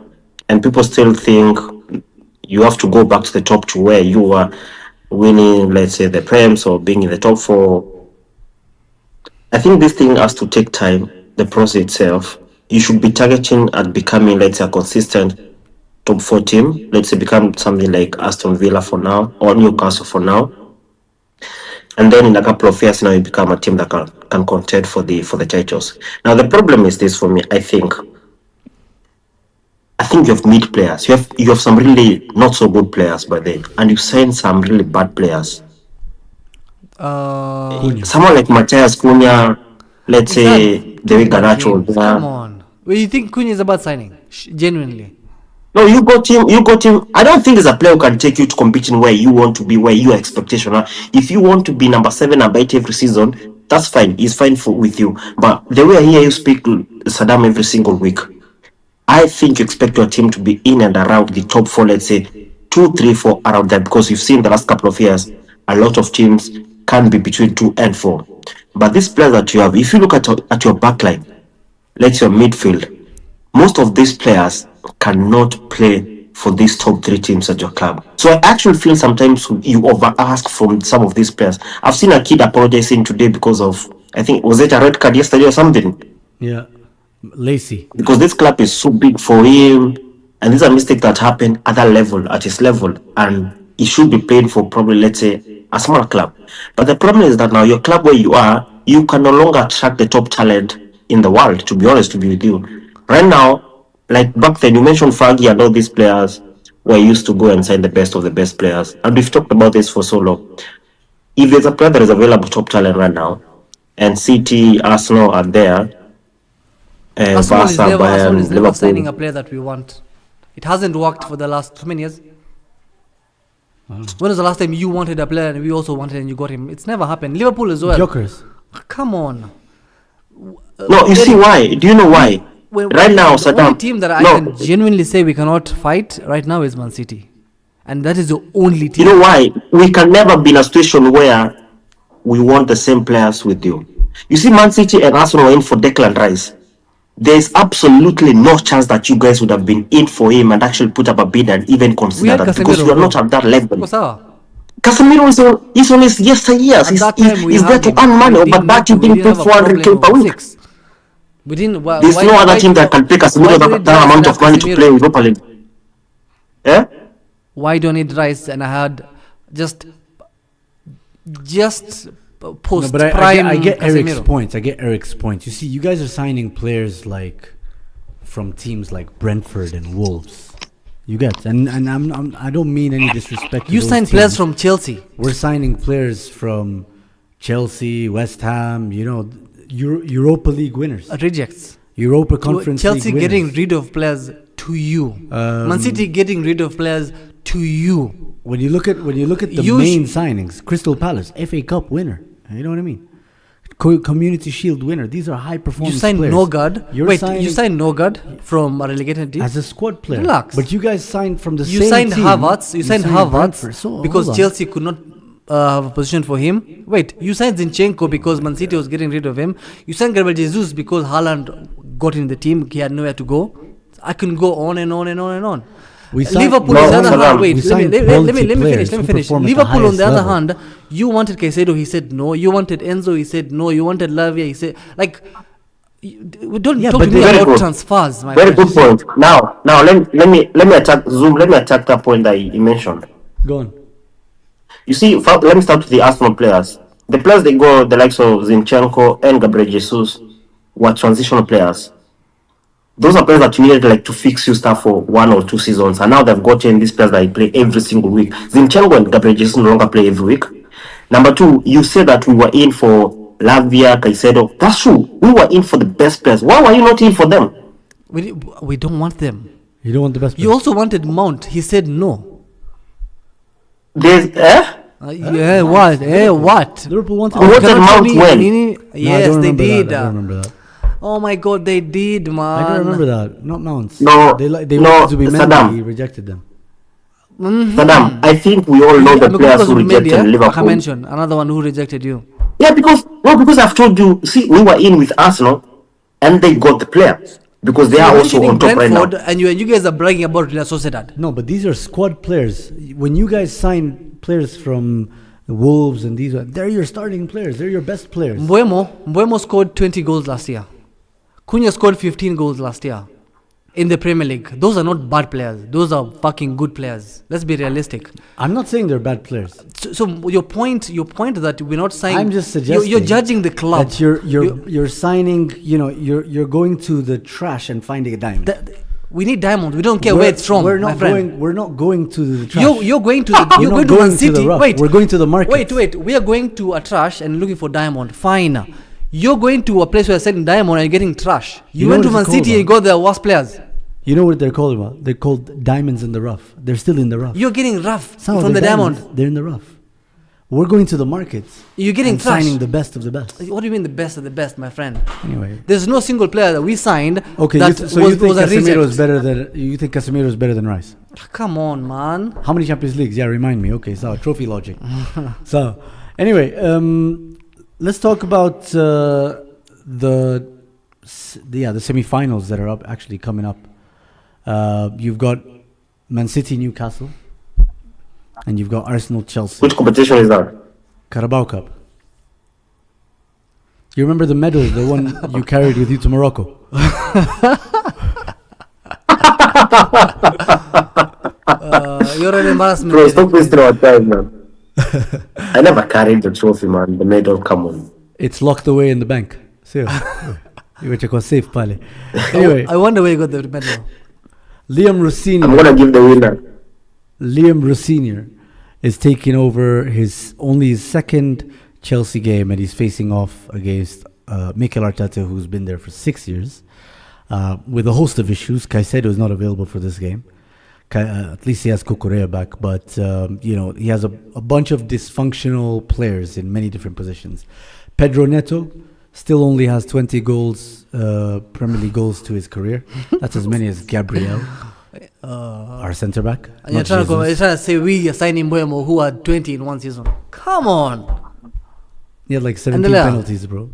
And people still think you have to go back to the top to where you were winning, let's say, the Prems or being in the top 4. I think this thing has to take time, the process itself. You should be targeting at becoming, let's say, a consistent top 4 team. Let's say become something like Aston Villa for now or Newcastle for now. And then in a couple of years now you become a team that can contend for the titles. Now the problem is this for me. I think you have mid players. You have some really not so good players by then, and you sign some really bad players. Someone like Matthias Cunha, let's say David Garnacho. Come on. Well, you think Cunha is a bad signing? Genuinely. No, you got him. I don't think there's a player who can take you to competing where you want to be, where your expectation are. If you want to be number 7 and bite every season, that's fine. He's fine with you. But the way I hear you speak to Saddam every single week, I think you expect your team to be in and around the top 4, let's say 2, 3, 4 around there, because you've seen the last couple of years, a lot of teams can be between 2 and 4. But these players that you have, if you look at your backline, let's say your midfield, most of these players cannot play for these top 3 teams at your club. So I actually feel sometimes you over ask from some of these players. I've seen a kid apologizing today because of, I think, was it a red card yesterday or something? Yeah, Lacey. Because this club is so big for him, and this is a mistake that happened at his level, and he should be playing for probably, let's say, a small club. But the problem is that now your club where you are, you can no longer attract the top talent in the world, to be honest, to be with you. Right now, like back then, you mentioned Fergie and all these players were used to go and sign the best of the best players. And we've talked about this for so long. If there's a player that is available top talent right now, and City, Arsenal are there, and Arsenal is never signing a player that we want. It hasn't worked for the last too many years. When was the last time you wanted a player and we also wanted and you got him? It's never happened. Liverpool as well. Jokers. Come on. No, you see why? Do you know why? Right now, the only team that I can genuinely say we cannot fight right now is Man City. And that is the only team. You know why? We can never be in a situation where we want the same players with you. You see, Man City and Arsenal are in for Declan Rice. There's absolutely no chance that you guys would have been in for him and actually put up a bid and even consider that, because you are not at that level. Casemiro is on his years. He's there to earn money, but that you didn't pay 400k per week. We didn't. There's no other team that can pay Casemiro that amount of money to play in Europa League. Yeah? Why don't need Rice? And I had just post But prime. I get Eric's Casemiro. points. I get Eric's points. You see, you guys are signing players like from teams like Brentford and Wolves. You get, and I don't mean any disrespect. You to those signed players teams. from Chelsea. We're signing players from Chelsea, West Ham. You know, Europa League winners, Rejects. Europa Conference Chelsea League getting winners. rid of players to you. Man City getting rid of players to you. When you look at the You main signings, Crystal Palace, FA Cup winner. You know what I mean? Community Shield winner. These are high You performance signed players. Nogard. You're Wait, signing you signed Nogard from a relegated team. as a squad player. Relax. But you guys signed from the You same signed team. Havertz. You signed Brentford. Havertz So, because hold on. Chelsea could not have a position for him. Wait, you signed Zinchenko because Man City was getting rid of him. You signed Gabriel Jesus because Haaland got in the team. He had nowhere to go. I can go on and on and on and on. We signed- Liverpool, No, on the other Saddam. hand, wait, We let me signed let quality me players finish. who Finish. perform at the Liverpool, on highest the other level. hand, you wanted Caicedo, he said no. You wanted Enzo, he said no. You wanted Lavia, he said like. We don't Yeah, talk but to me Very about good. transfers, my Very friend. good point. Now let me attack Zoom. Let me attack that point that he mentioned. Go on. You see, let me start with the Arsenal players. The players they go, the likes of Zinchenko and Gabriel Jesus, were transitional players. Those are players that you needed like to fix you stuff for 1 or 2 seasons, and now they've gotten these players that play every single week. Zinchenko and Gabriel Jesus no longer play every week. Number 2, you said that we were in for Lavia, Caicedo. That's true. We were in for the best players. Why were you not in for them? We don't want them. You don't want the best. You also wanted Mount. He said no. There's Yeah, what? What? Liverpool wanted. Who You wanted cannot tell Mount me when? Nini- No, I Yes, don't they remember did. That. I don't remember that. Oh my God, they did, man. I don't remember that. Not Mounts. No, they no, wanted to be Mendy. Saddam. He rejected them. Saddam, I think we all know the players who rejected I Liverpool. mention another one who rejected you. Yeah, because I've told you, see, we were in with Arsenal and they got the players because they You are were also mentioning on top right now. Brentford, and you guys are bragging about Real Sociedad. No, but these are squad players. When you guys sign players from the Wolves and these, they're your starting players. They're your best players. Mbuemo scored 20 goals last year. Cunha scored 15 goals last year in the Premier League. Those are not bad players. Those are fucking good players. Let's be realistic. I'm not saying they're bad players. So your point that we're not signing. I'm just suggesting you're judging the club. that you're signing. You know, you're going to the trash and finding a diamond. We need diamonds. We don't care where it's from. We're my not friend. going. We're not going to the trash. You're going to the, you're We're going not to Man going to City. the rough. Wait, We're going to the market. Wait. We are going to a trash and looking for diamond. Fine. You're going to a place where you're selling diamond and you're getting trash. You know went what to Man it's called, City and you got the worst players. You know what they're called about? They're called diamonds in the rough. They're still in the rough. You're getting rough Some of from the they're diamond. diamonds, They're in the rough. We're going to the markets. You're getting and trash. signing the best of the best. What do you mean the best of the best, my friend? Anyway. There's no single player that we signed Okay, that you think was a Casemiro is reject. better than you think Casemiro is better than Rice? Come on, man. How many Champions Leagues? Yeah, remind me. Okay, so trophy logic. So, anyway, let's talk about the semi-finals that are up actually coming up. You've got Man City, Newcastle, and you've got Arsenal, Chelsea. Which competition is that? Carabao Cup. You remember the medal, the one you carried with you to Morocco? You're an embarrassment. Bro, stop wasting our time, man. I never carried the trophy, man. The medal, come on. It's locked away in the bank. See, which was safe, pale. Anyway, I wonder where you got the medal. Liam Rossini. I'm gonna give the winner. Liam Rossini is taking over his second Chelsea game, and he's facing off against Mikel Arteta, who's been there for 6 years, with a host of issues. Caicedo is not available for this game. At least he has Cucurella back, but he has a bunch of dysfunctional players in many different positions. Pedro Neto still only has 20 goals, Premier League goals to his career. That's as many as Gabriel, our centre back. And you're trying to say we are signing Mbuemo who had 20 in one season. Come on. He had like 17 Andrea. penalties, bro.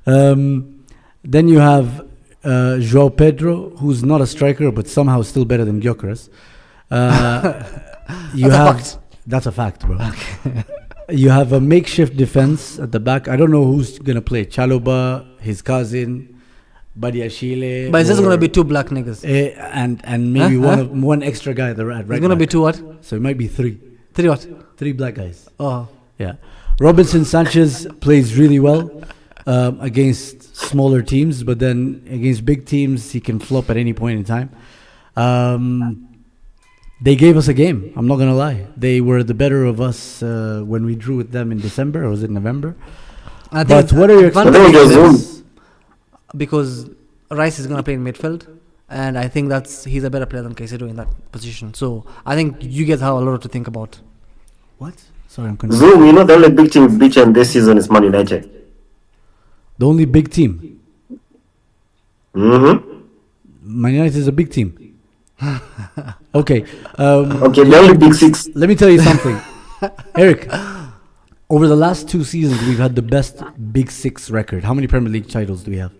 Then you have João Pedro, who's not a striker, but somehow still better than Gyökeres. That's a fact, bro. Okay. You have a makeshift defense at the back. I don't know who's going to play. Chalobah, his cousin. Badiashile. But it's just gonna be two black niggas. And maybe one extra guy at the right. It's gonna be two what? So it might be three. Three what? Three black guys. Oh. Yeah. Robinson Sanchez plays really well against smaller teams, but then against big teams, he can flop at any point in time. They gave us a game. I'm not going to lie. They were the better of us when we drew with them in December, or was it November? But what are your expectations? Because Rice is going to play in midfield, and I think he's a better player than Caicedo in that position. So I think you guys have a lot to think about. What? Sorry, I'm confused. Zoom, the only big team we've beaten this season is Man United. The only big team? Mm-hmm. Man United is a big team. Okay. Okay, the only big six. Let me tell you something. Eric, over the last 2 seasons, we've had the best Big Six record. How many Premier League titles do we have?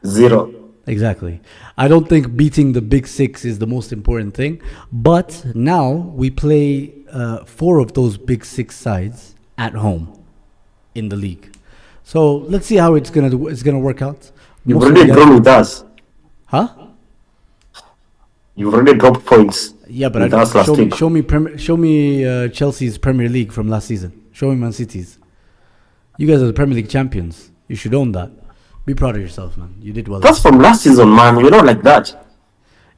0. Exactly. I don't think beating the Big Six is the most important thing. But now we play 4 of those Big Six sides at home in the league. So let's see how it's gonna work out. You've already drawn with us. Huh? You've already dropped points. Yeah, but with us last week. show me Chelsea's Premier League from last season. Show me Man City's. You guys are the Premier League champions. You should own that. Be proud of yourself, man. You did well. That's from last season, man. We're not like that.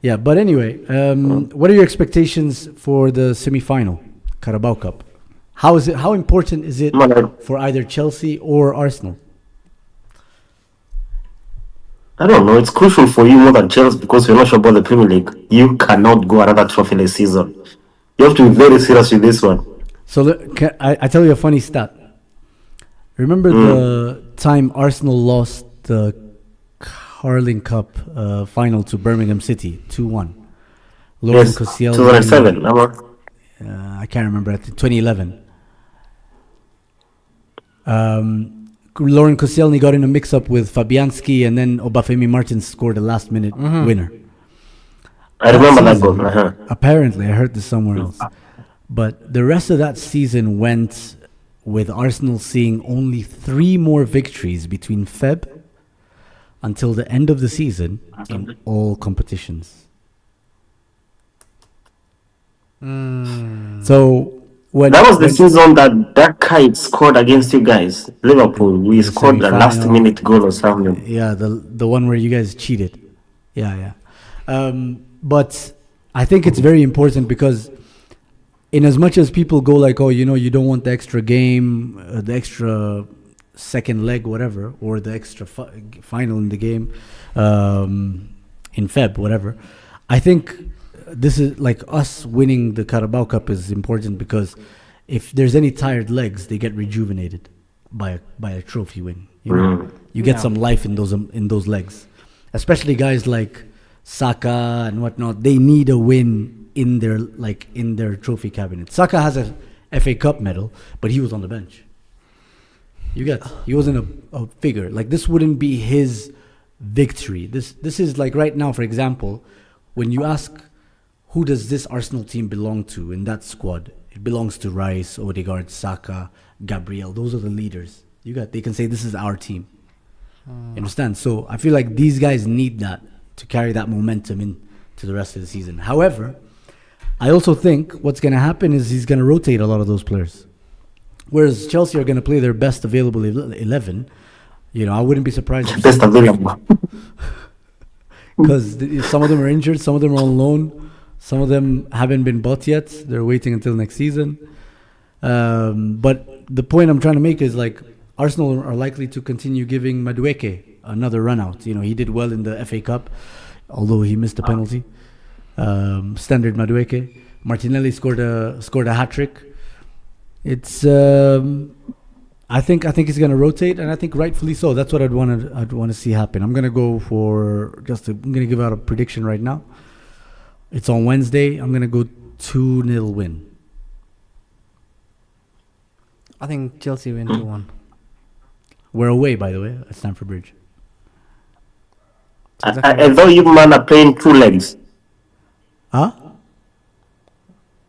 Yeah, but anyway, what are your expectations for the semi-final, Carabao Cup? How important is it for either Chelsea or Arsenal? I don't know. It's crucial for you more than Chelsea because you're not sure about the Premier League. You cannot go another trophy this season. You have to be very serious with this one. So I tell you a funny stat. Remember the time Arsenal lost the Carling Cup final to Birmingham City, 2-1. Yes, 2007. I can't remember. I think 2011. Lauren Koscielny got in a mix-up with Fabianski, and then Obafemi Martins scored a last-minute winner. I remember that goal. Apparently, I heard this somewhere else. But the rest of that season went with Arsenal seeing only 3 more victories between Feb until the end of the season in all competitions. So that was the season that kite scored against you guys, Liverpool. We scored the last-minute goal or something. Yeah, the one where you guys cheated. Yeah. But I think it's very important because in as much as people go like, oh, you don't want the extra game, the extra second leg, whatever, or the extra final in the game in Feb, whatever. I think this is like us winning the Carabao Cup is important because if there's any tired legs, they get rejuvenated by a trophy win. You get some life in those legs, especially guys like Saka and whatnot. They need a win in their trophy cabinet. Saka has a FA Cup medal, but he was on the bench. He wasn't a figure. Like, this wouldn't be his victory. This is like right now, for example, when you ask who does this Arsenal team belong to in that squad, it belongs to Rice, Odegaard, Saka, Gabriel. Those are the leaders. They can say this is our team. You understand? So I feel like these guys need that to carry that momentum into the rest of the season. However, I also think what's going to happen is he's going to rotate a lot of those players. Whereas Chelsea are going to play their best available 11. I wouldn't be surprised. Best available. Because some of them are injured, some of them are on loan, some of them haven't been bought yet. They're waiting until next season. But the point I'm trying to make is like Arsenal are likely to continue giving Madueke another run out. He did well in the FA Cup, although he missed a penalty. Standard Madueke. Martinelli scored a hat-trick. It's I think he's going to rotate, and I think rightfully so. That's what I'd want to see happen. I'm going to go I'm going to give out a prediction right now. It's on Wednesday. I'm going to go 2-0 win. I think Chelsea win 2-1. We're away, by the way, at Stamford Bridge. I thought you man are playing 2 legs. Huh?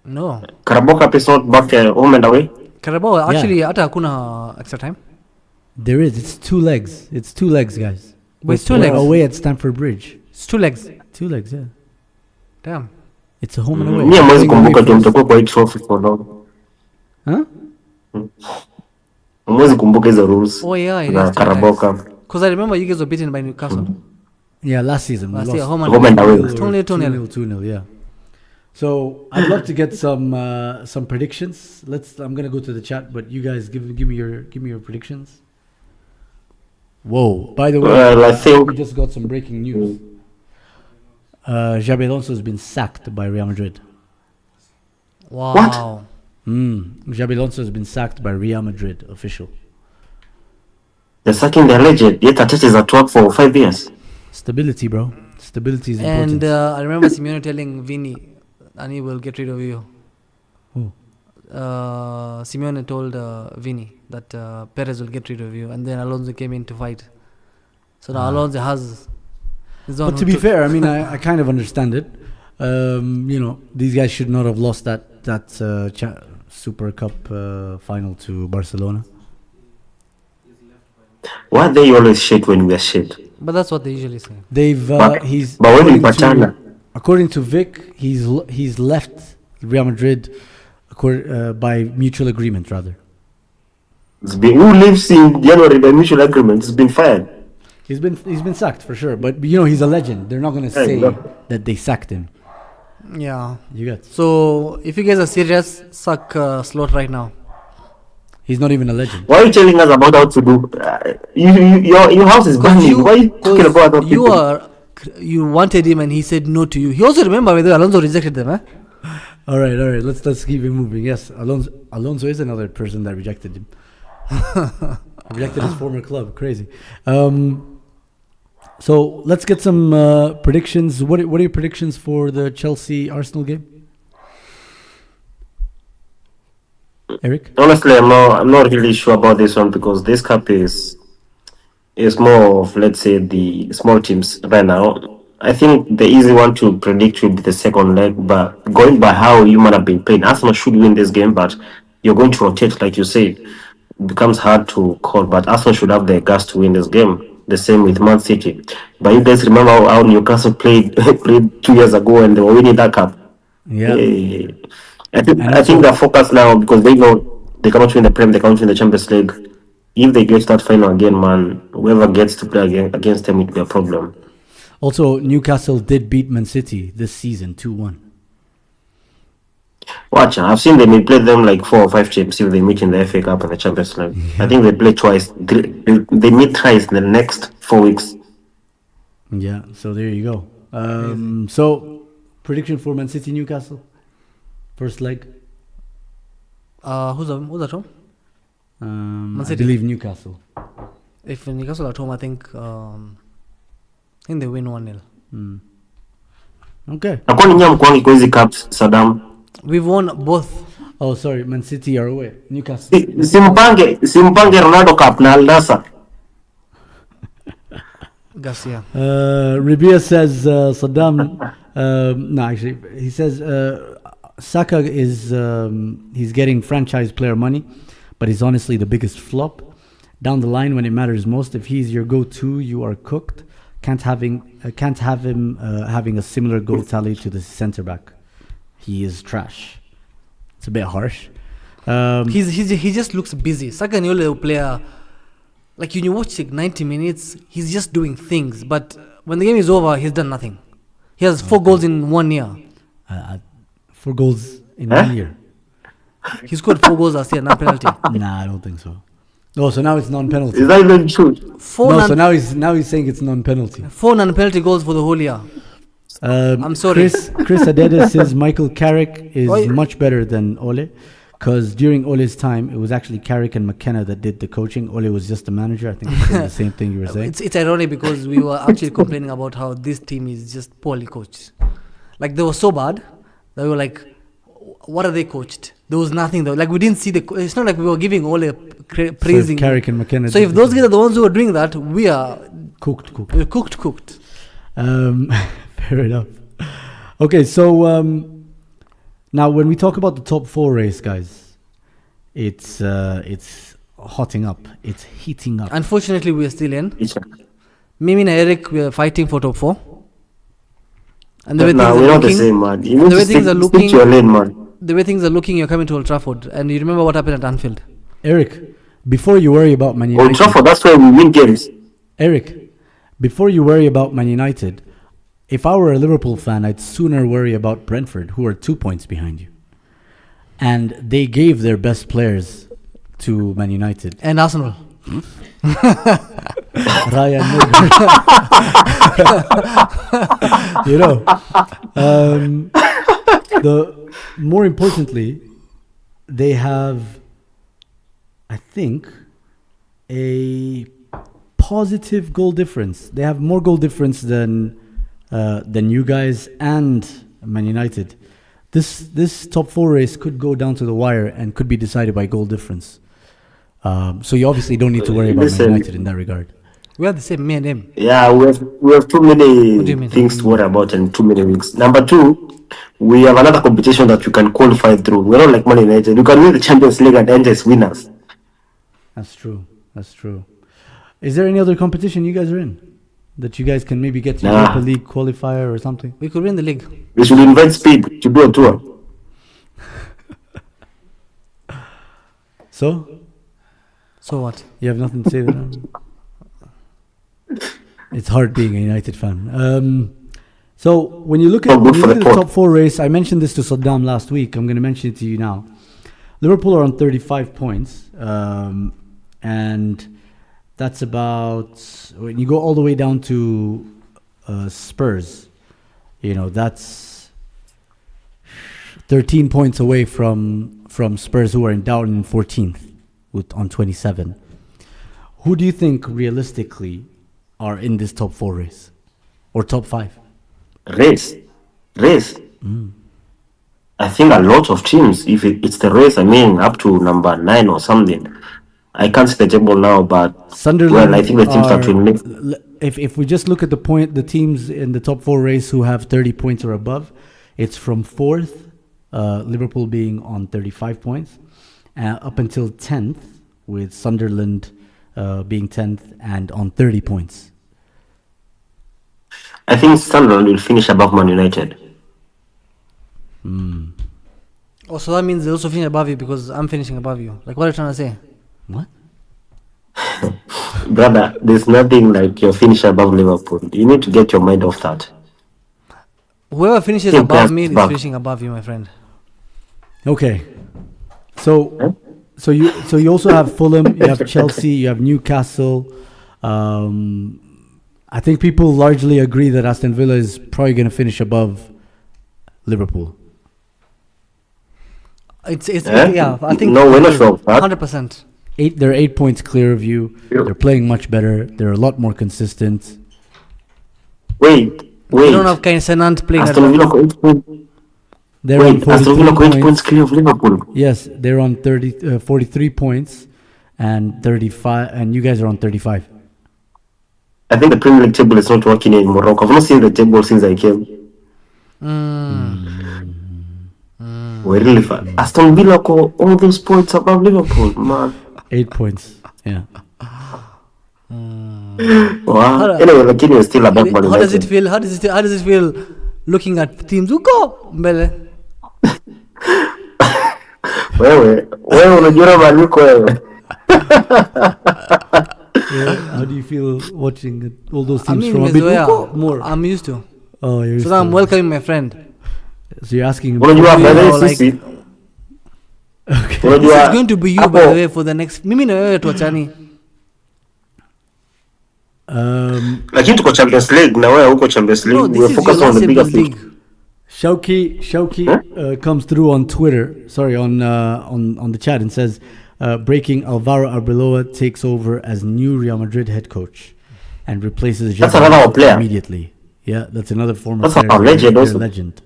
No. Carabao Cup is not back home and away. Carabao actually hata hakuna extra time. There is. It's 2 legs. It's 2 legs, guys. But it's two We're legs. away at Stamford Bridge. It's 2 legs. 2 legs, yeah. Damn. It's a home and away. Mimi hamwezi Going away kumbuka tu first. mtakuwa kwa hii trophy for long. Huh? Hamwezi kumbuka hizo rules. Oh yeah, it Na is 2 Carabao legs. Cup. Because I remember you guys were beaten by Newcastle. Yeah, last season. Last we year, lost. home Home and away. 2-0, 2-0. 2-0, yeah. So I'd love to get some predictions. I'm gonna go to the chat, but you guys give me your predictions. Whoa! By the way, Well, I think- we just got some breaking news. Xabi Alonso has been sacked by Real Madrid. Wow. Xabi Alonso has been sacked by Real Madrid, official. They're sacking their legend. Yet Arteta is at work for 5 years. Stability, bro. Stability is important. And I remember Simeone telling Vini, Ani will get rid of you. Who? Simeone told Vini that Perez will get rid of you, and then Alonso came in to fight. So now Alonso has his own. But to be fair, I mean, I kind of understand it. These guys should not have lost that Super Cup final to Barcelona. Why are they always shit when we are shit? But that's what they usually say. They've But he's when we according to- patana, according to Vic, he's left Real Madrid by mutual agreement, rather. who lives in January by mutual agreement has been fired. He's been sacked for sure, but he's a legend. They're not gonna Yeah, say exactly. that they sacked him. Yeah. You get? So if you guys are serious, suck Slot right now. He's not even a legend. Why are you telling us about how to do? Your house is burning. Why are you talking about other people? You wanted him and he said no to you. He also remember whether Alonso rejected them, eh? All right. Let's keep it moving. Yes, Alonso is another person that rejected him. Rejected his former club. Crazy. So let's get some predictions. What are your predictions for the Chelsea Arsenal game? Eric? Honestly, I'm not really sure about this one because this cup is more of, let's say, the small teams right now. I think the easy one to predict will be the second leg, but going by how you might have been playing, Arsenal should win this game, but you're going to rotate, like you said. It becomes hard to call, but Arsenal should have the guts to win this game. The same with Man City. But you guys remember how Newcastle played 2 years ago and they were winning that cup? Yeah. I think they're focused now because they know they cannot win the Prem, they cannot win the Champions League. If they get that final again, man, whoever gets to play against them, it will be a problem. Also, Newcastle did beat Man City this season 2-1. Watch, I've seen them play them like 4 or 5 times if they meet in the FA Cup and the Champions League. I think they play twice. They meet twice in the next 4 weeks. Yeah, so there you go. So, prediction for Man City Newcastle? First leg? Who's at home? I City. believe Newcastle. If Newcastle at home, I think they win 1-0. Okay. Nakwani nyinyi mkwangi kwa hizi cups, Saddam? We've won both. Oh, sorry, Man City are away. Newcastle. Simpange Ronaldo Cup na Al Nassr. Garcia. Rabia says Saddam. No, actually, he says Saka is he's getting franchise player money, but he's honestly the biggest flop. Down the line, when it matters most, if he's your go-to, you are cooked. Can't have him having a similar goal tally to the centre back. He is trash. It's a bit harsh. He just looks busy. Saka ni yule player, like when you watch like 90 minutes, he's just doing things. But when the game is over, he's done nothing. He has 4 goals in 1 year. 4 goals in 1 year. He scored 4 goals last year, non penalty. Nah, I don't think so. Oh, so now it's non-penalty. Is that even true? So now he's saying it's non-penalty. 4 non-penalty goals for the whole year. I'm sorry. Chris Adeda says Michael Carrick is much better than Ole, because during Ole's time, it was actually Carrick and McKenna that did the coaching. Ole was just the manager. I think it's the same thing you were saying. It's ironic because we were actually complaining about how this team is just poorly coached. Like they were so bad that we were like, what are they coached? There was nothing though. Like we didn't see it's not like we were giving Ole praising. So Carrick and McKenna. So if those guys are the ones who are doing that, we are cooked. We're cooked. Fair enough. Okay, so now when we talk about the top 4 race, guys, it's hotting up. It's heating up. Unfortunately, we are still in. Mimi and Eric, we are fighting for top 4. And the way Nah, things we're are not the looking, same, man. You and need the to way things are stick to your looking, lane, man. the way things are looking, you're coming to Old Trafford, and you remember what happened at Anfield. Eric, before you worry about Man Old United, Trafford, that's where we win games. Eric, before you worry about Man United, if I were a Liverpool fan, I'd sooner worry about Brentford, who are 2 points behind you. And they gave their best players to Man United. And Arsenal. Ryan Murray. You know, more importantly, they have, I think, a positive goal difference. They have more goal difference than you guys and Man United. This top 4 race could go down to the wire and could be decided by goal difference. So you obviously don't need to worry about Man United in that regard. We are the same, me and him. Yeah, we have too What do you many mean? things to worry about and too many weeks. Number 2, we have another competition that you can qualify through. We're not like Man United. You can win the Champions League and end as winners. That's true. Is there any other competition you guys are in that you guys can maybe get to Europa League qualifier or something? We could win the league. We should invite Speed to do a tour. So what? you have nothing to say there? It's hard being a United fan. So when you look at the top 4 race, I mentioned this to Saddam last week. I'm going to mention it to you now. Liverpool are on 35 points, and that's about, when you go all the way down to Spurs, that's 13 points away from Spurs, who are down in 14th on 27. Who do you think realistically are in this top 4 race or top 5? Race. I think a lot of teams, if it's the race, up to number 9 or something. I can't see the table now, but Sunderland, I think the teams that will make. If we just look at the teams in the top 4 race who have 30 points or above, it's from 4th, Liverpool being on 35 points, up until 10th, with Sunderland being 10th and on 30 points. I think Sunderland will finish above Man United. Oh, so that means they also finish above you because I'm finishing above you. Like, what are you trying to say? What? Brother, there's nothing like you're finishing above Liverpool. You need to get your mind off that. Whoever finishes above me is finishing above you, my friend. Okay. So you also have Fulham, you have Chelsea, you have Newcastle. I think people largely agree that Aston Villa is probably going to finish above Liverpool. Yeah, I think no, we're not sure. 100%. They're 8 points clear of you. They're playing much better. They're a lot more consistent. Wait. You don't have Senant playing Aston Villa got 8 points. They're on 43 Aston Villa got 8 points clear of Liverpool. Yes, they're on 43 points and 35, and you guys are on 35. I think the Premier League table is not working in Morocco. I've not seen the table since I came. We're really fun. Aston Villa got all those points above Liverpool, man. 8 points, yeah. Wow. Anyway, the team is still above Man United. How does it feel? How does it feel looking at teams who go mbele? Wewe unajua maliko wewe. How do you feel watching all those teams from a bit more? I'm used to. Oh, you're used so I'm welcoming my friend. So you're asking him. Okay. This is going to be you, by the way, for the next. Mimi na wewe tuachani. Lakini tuko Champions League na wewe uko Champions League. No, we're focused on the bigger league. Shauki comes through on Twitter. Sorry, on the chat and says, breaking, Alvaro Arbeloa takes over as new Real Madrid head coach and replaces player immediately. Yeah, that's another former player. That's a legend.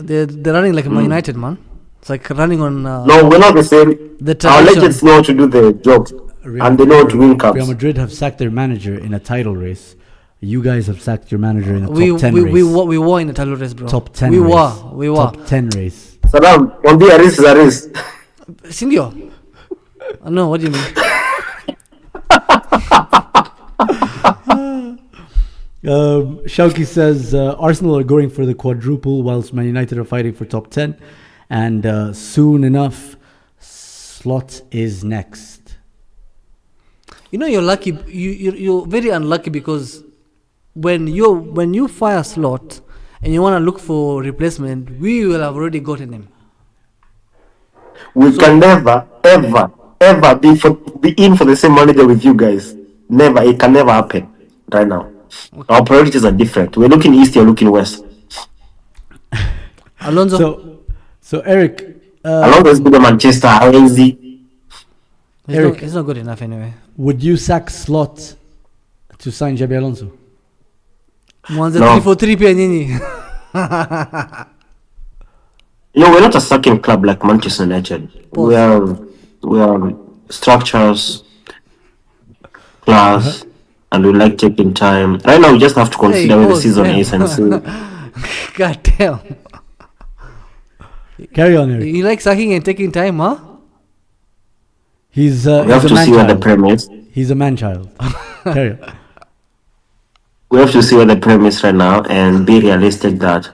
They're running like Man United, man. It's like running on. No, we're not the same. Our legends know how to do the job, and they know how to win cups. Real Madrid have sacked their manager in a title race. You guys have sacked your manager in a top 10 race. We were in a title race, bro. Top 10 we race. We were. Top 10 race. Saddam, on the race. Sindio? No, what do you mean? Shauki says Arsenal are going for the quadruple whilst Man United are fighting for top 10. And soon enough, Slot is next. You know, you're lucky. You're very unlucky because when you fire Slot and you want to look for replacement, we will have already gotten him. We can never, ever be in for the same manager with you guys. Never. It can never happen right now. Okay. Our priorities are different. We're looking east, you're looking west. Alonso. So Eric. Alonso is good at Manchester. How easy? Eric, it's not good enough anyway. Would you sack Slot to sign Jabi Alonso? No. 3-4-3 pia nyinyi. We're not a sucking club like Manchester United. We are structures, class, and we like taking time. Right now, we just have to consider where the season is and see. God damn. Carry on, Eric. You like sucking and taking time, huh? We have to see where the Prem is. He's a man-child. Carry on. We have to see where the Prem is right now and be realistic that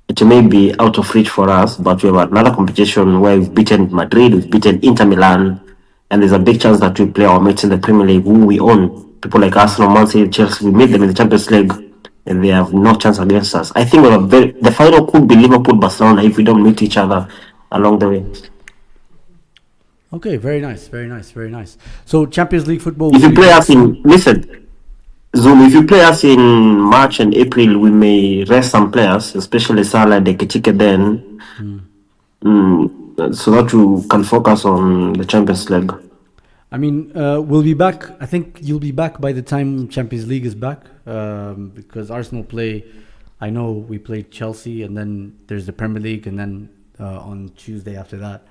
it may be out of reach for us, but we have another competition where we've beaten Madrid, we've beaten Inter Milan, and there's a big chance that we play our mates in the Premier League who we own. People like Arsenal, Man City, Chelsea, we meet them in the Champions League and they have no chance against us. I think the final could be Liverpool, Barcelona if we don't meet each other along the way. Okay, very nice. So Champions League football. If you play us Zoom, if you play us in March and April, we may rest some players, especially Salah and Ekitike then, so that you can focus on the Champions League. I mean, we'll be back. I think you'll be back by the time Champions League is back, because Arsenal play. I know we played Chelsea, and then there's the Premier League, and then on Tuesday after that,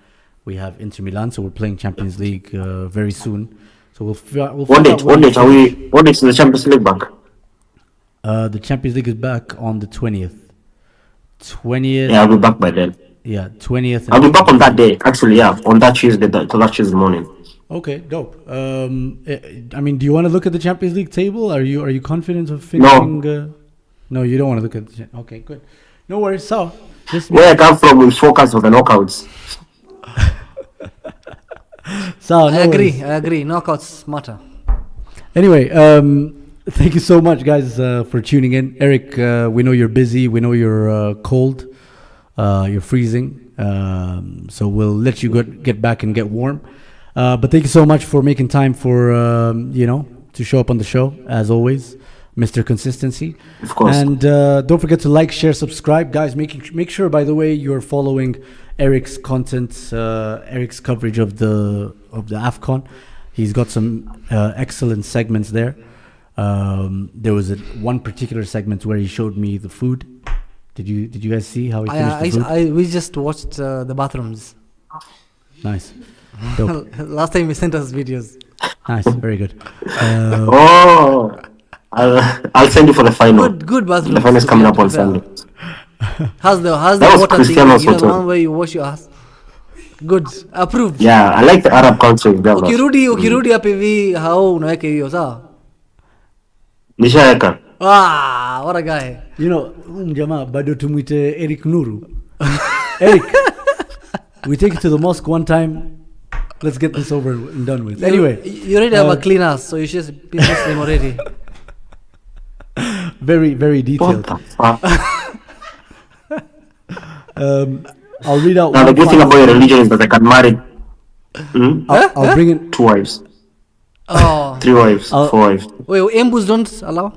we have Inter Milan. So we're playing Champions League very soon. So we'll what date is the Champions League back? The Champions League is back on the 20th. 20th. Yeah, I'll be back by then. Yeah, 20th. I'll be back on that day. Actually, yeah, on that Tuesday, that Tuesday morning. Okay, dope. I mean, do you want to look at the Champions League table? Are you confident of finishing? No, you don't want to look at the. Okay, good. No worries. So, where I come from, we focus on the knockouts. So, I agree. Knockouts matter. Anyway, thank you so much, guys, for tuning in. Eric, we know you're busy. We know you're cold. You're freezing. So we'll let you get back and get warm. But thank you so much for making time for to show up on the show as always, Mr. Consistency. Of course. And don't forget to like, share, subscribe, guys. Make sure, by the way, you're following Eric's content, Eric's coverage of the AFCON. He's got some excellent segments there. There was one particular segment where he showed me the food. Did you guys see how he finished the food? We just watched the bathrooms. Nice. Dope. Last time he sent us videos. Nice, very good. I'll send you for the final. Good bathroom. The final is coming up on Sunday. How's the water thing? You know the one where you wash your ass. Good, approved. Yeah, I like the Arab countries. Ukirudi hapa hivi hao unaweka hiyo sawa? Nishaweka. What a guy. You know, jamaa bado tumuite Eric Nuru. Eric, we take it to the mosque one time. Let's get this over and done with. Anyway, you already have a clean ass, so you should be Muslim already. Very, very detailed. What the fuck? I'll read out. Now the good thing about your religion is that I can marry. I'll bring in 2 wives. Oh. 3 wives. 4 wives. Wait, embus don't allow?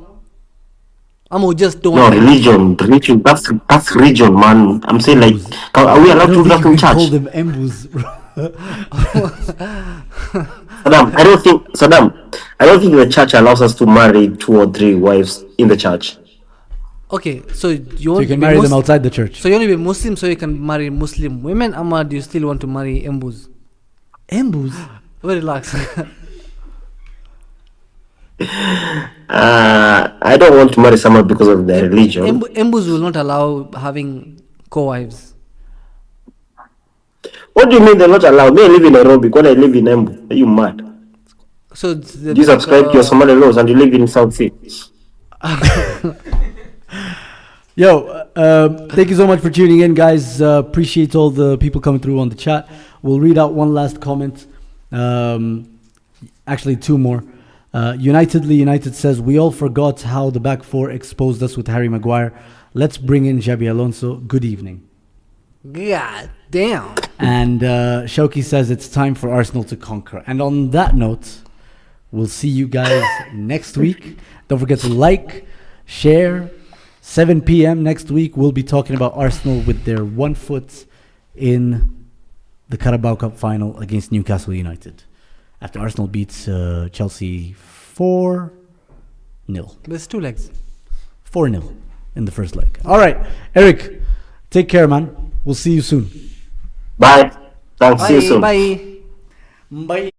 Just don't. No, religion. That's religion, man. I'm saying like, are we allowed to do that in church? Call them embus. Saddam, I don't think the church allows us to marry 2 or 3 wives in the church. Okay, so you can marry them outside the church. So you want to be Muslim so you can marry Muslim women, or do you still want to marry embus? Embus? Very relax. I don't want to marry someone because of their religion. Embus will not allow having co-wives. What do you mean they're not allowed? Me, I live in Nairobi. When I live in Embu, are you mad? So you subscribe to your Somali laws and you live in South Sea. Yo, thank you so much for tuning in, guys. Appreciate all the people coming through on the chat. We'll read out one last comment. Actually, two more. Unitedly United says, we all forgot how the back four exposed us with Harry Maguire. Let's bring in Xabi Alonso. Good evening. God damn. And Shauki says it's time for Arsenal to conquer. And on that note, we'll see you guys next week. Don't forget to like, share. 7 p.m. next week, we'll be talking about Arsenal with their 1 foot in the Carabao Cup final against Newcastle United. After Arsenal beats Chelsea 4-0. There's 2 legs. 4-0 in the first leg. All right, Eric, take care, man. We'll see you soon. Bye. Thanks. See you soon. Bye. Bye.